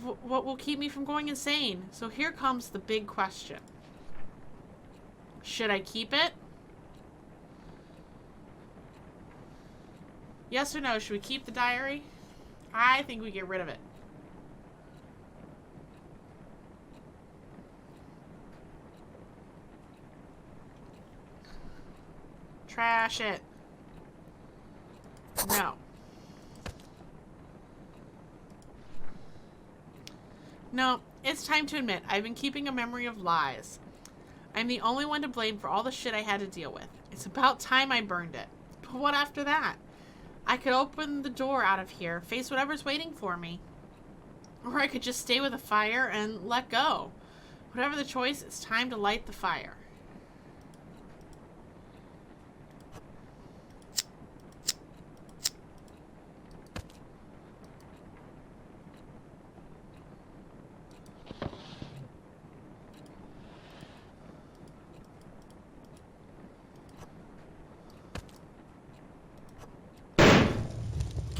What will keep me from going insane? So here comes the big question. Should I keep it? Yes or no? Should we keep the diary? I think we get rid of it. Trash it. No. No, it's time to admit, I've been keeping a memory of lies. I'm the only one to blame for all the shit I had to deal with. It's about time I burned it. But what after that? I could open the door out of here, face whatever's waiting for me. Or I could just stay with the fire and let go. Whatever the choice, it's time to light the fire.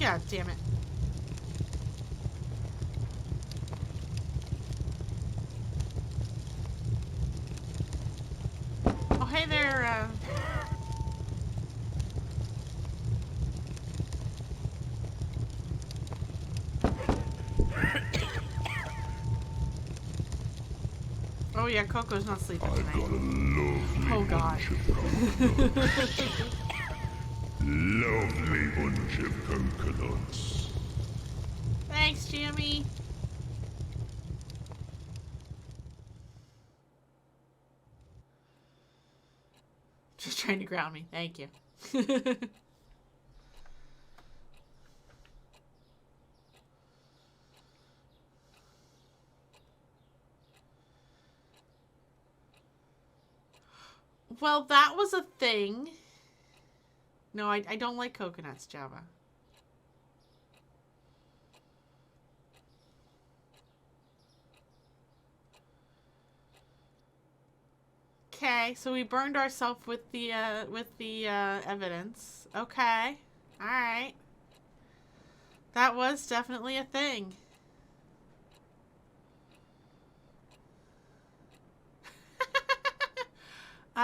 God damn it. Oh, hey there, Oh yeah, Coco's not sleeping tonight. Oh god. Lovely bunch of coconuts. Thanks, Jimmy. Just trying to ground me. Thank you. Well, that was a thing. No, I don't like coconuts, Java. Okay, so we burned ourselves with the evidence. Okay, all right. That was definitely a thing.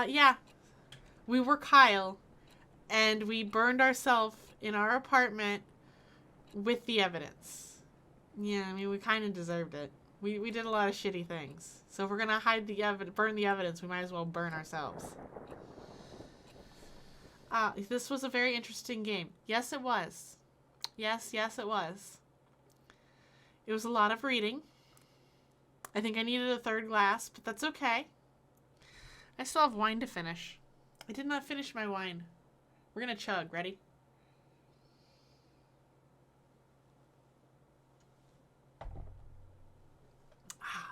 Yeah, we were Kyle, and we burned ourselves in our apartment with the evidence. Yeah, I mean, we kind of deserved it. We did a lot of shitty things. So if we're gonna hide the burn the evidence, we might as well burn ourselves. This was a very interesting game. Yes, it was. Yes, it was. It was a lot of reading. I think I needed a third glass, but that's okay. I still have wine to finish. I did not finish my wine. We're gonna chug. Ready?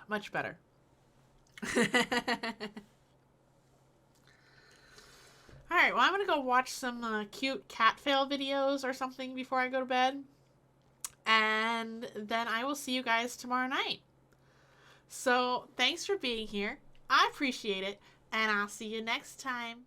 Much better. Alright, well, I'm gonna go watch some cute cat fail videos or something before I go to bed. And then I will see you guys tomorrow night. So, thanks for being here. I appreciate it. And I'll see you next time.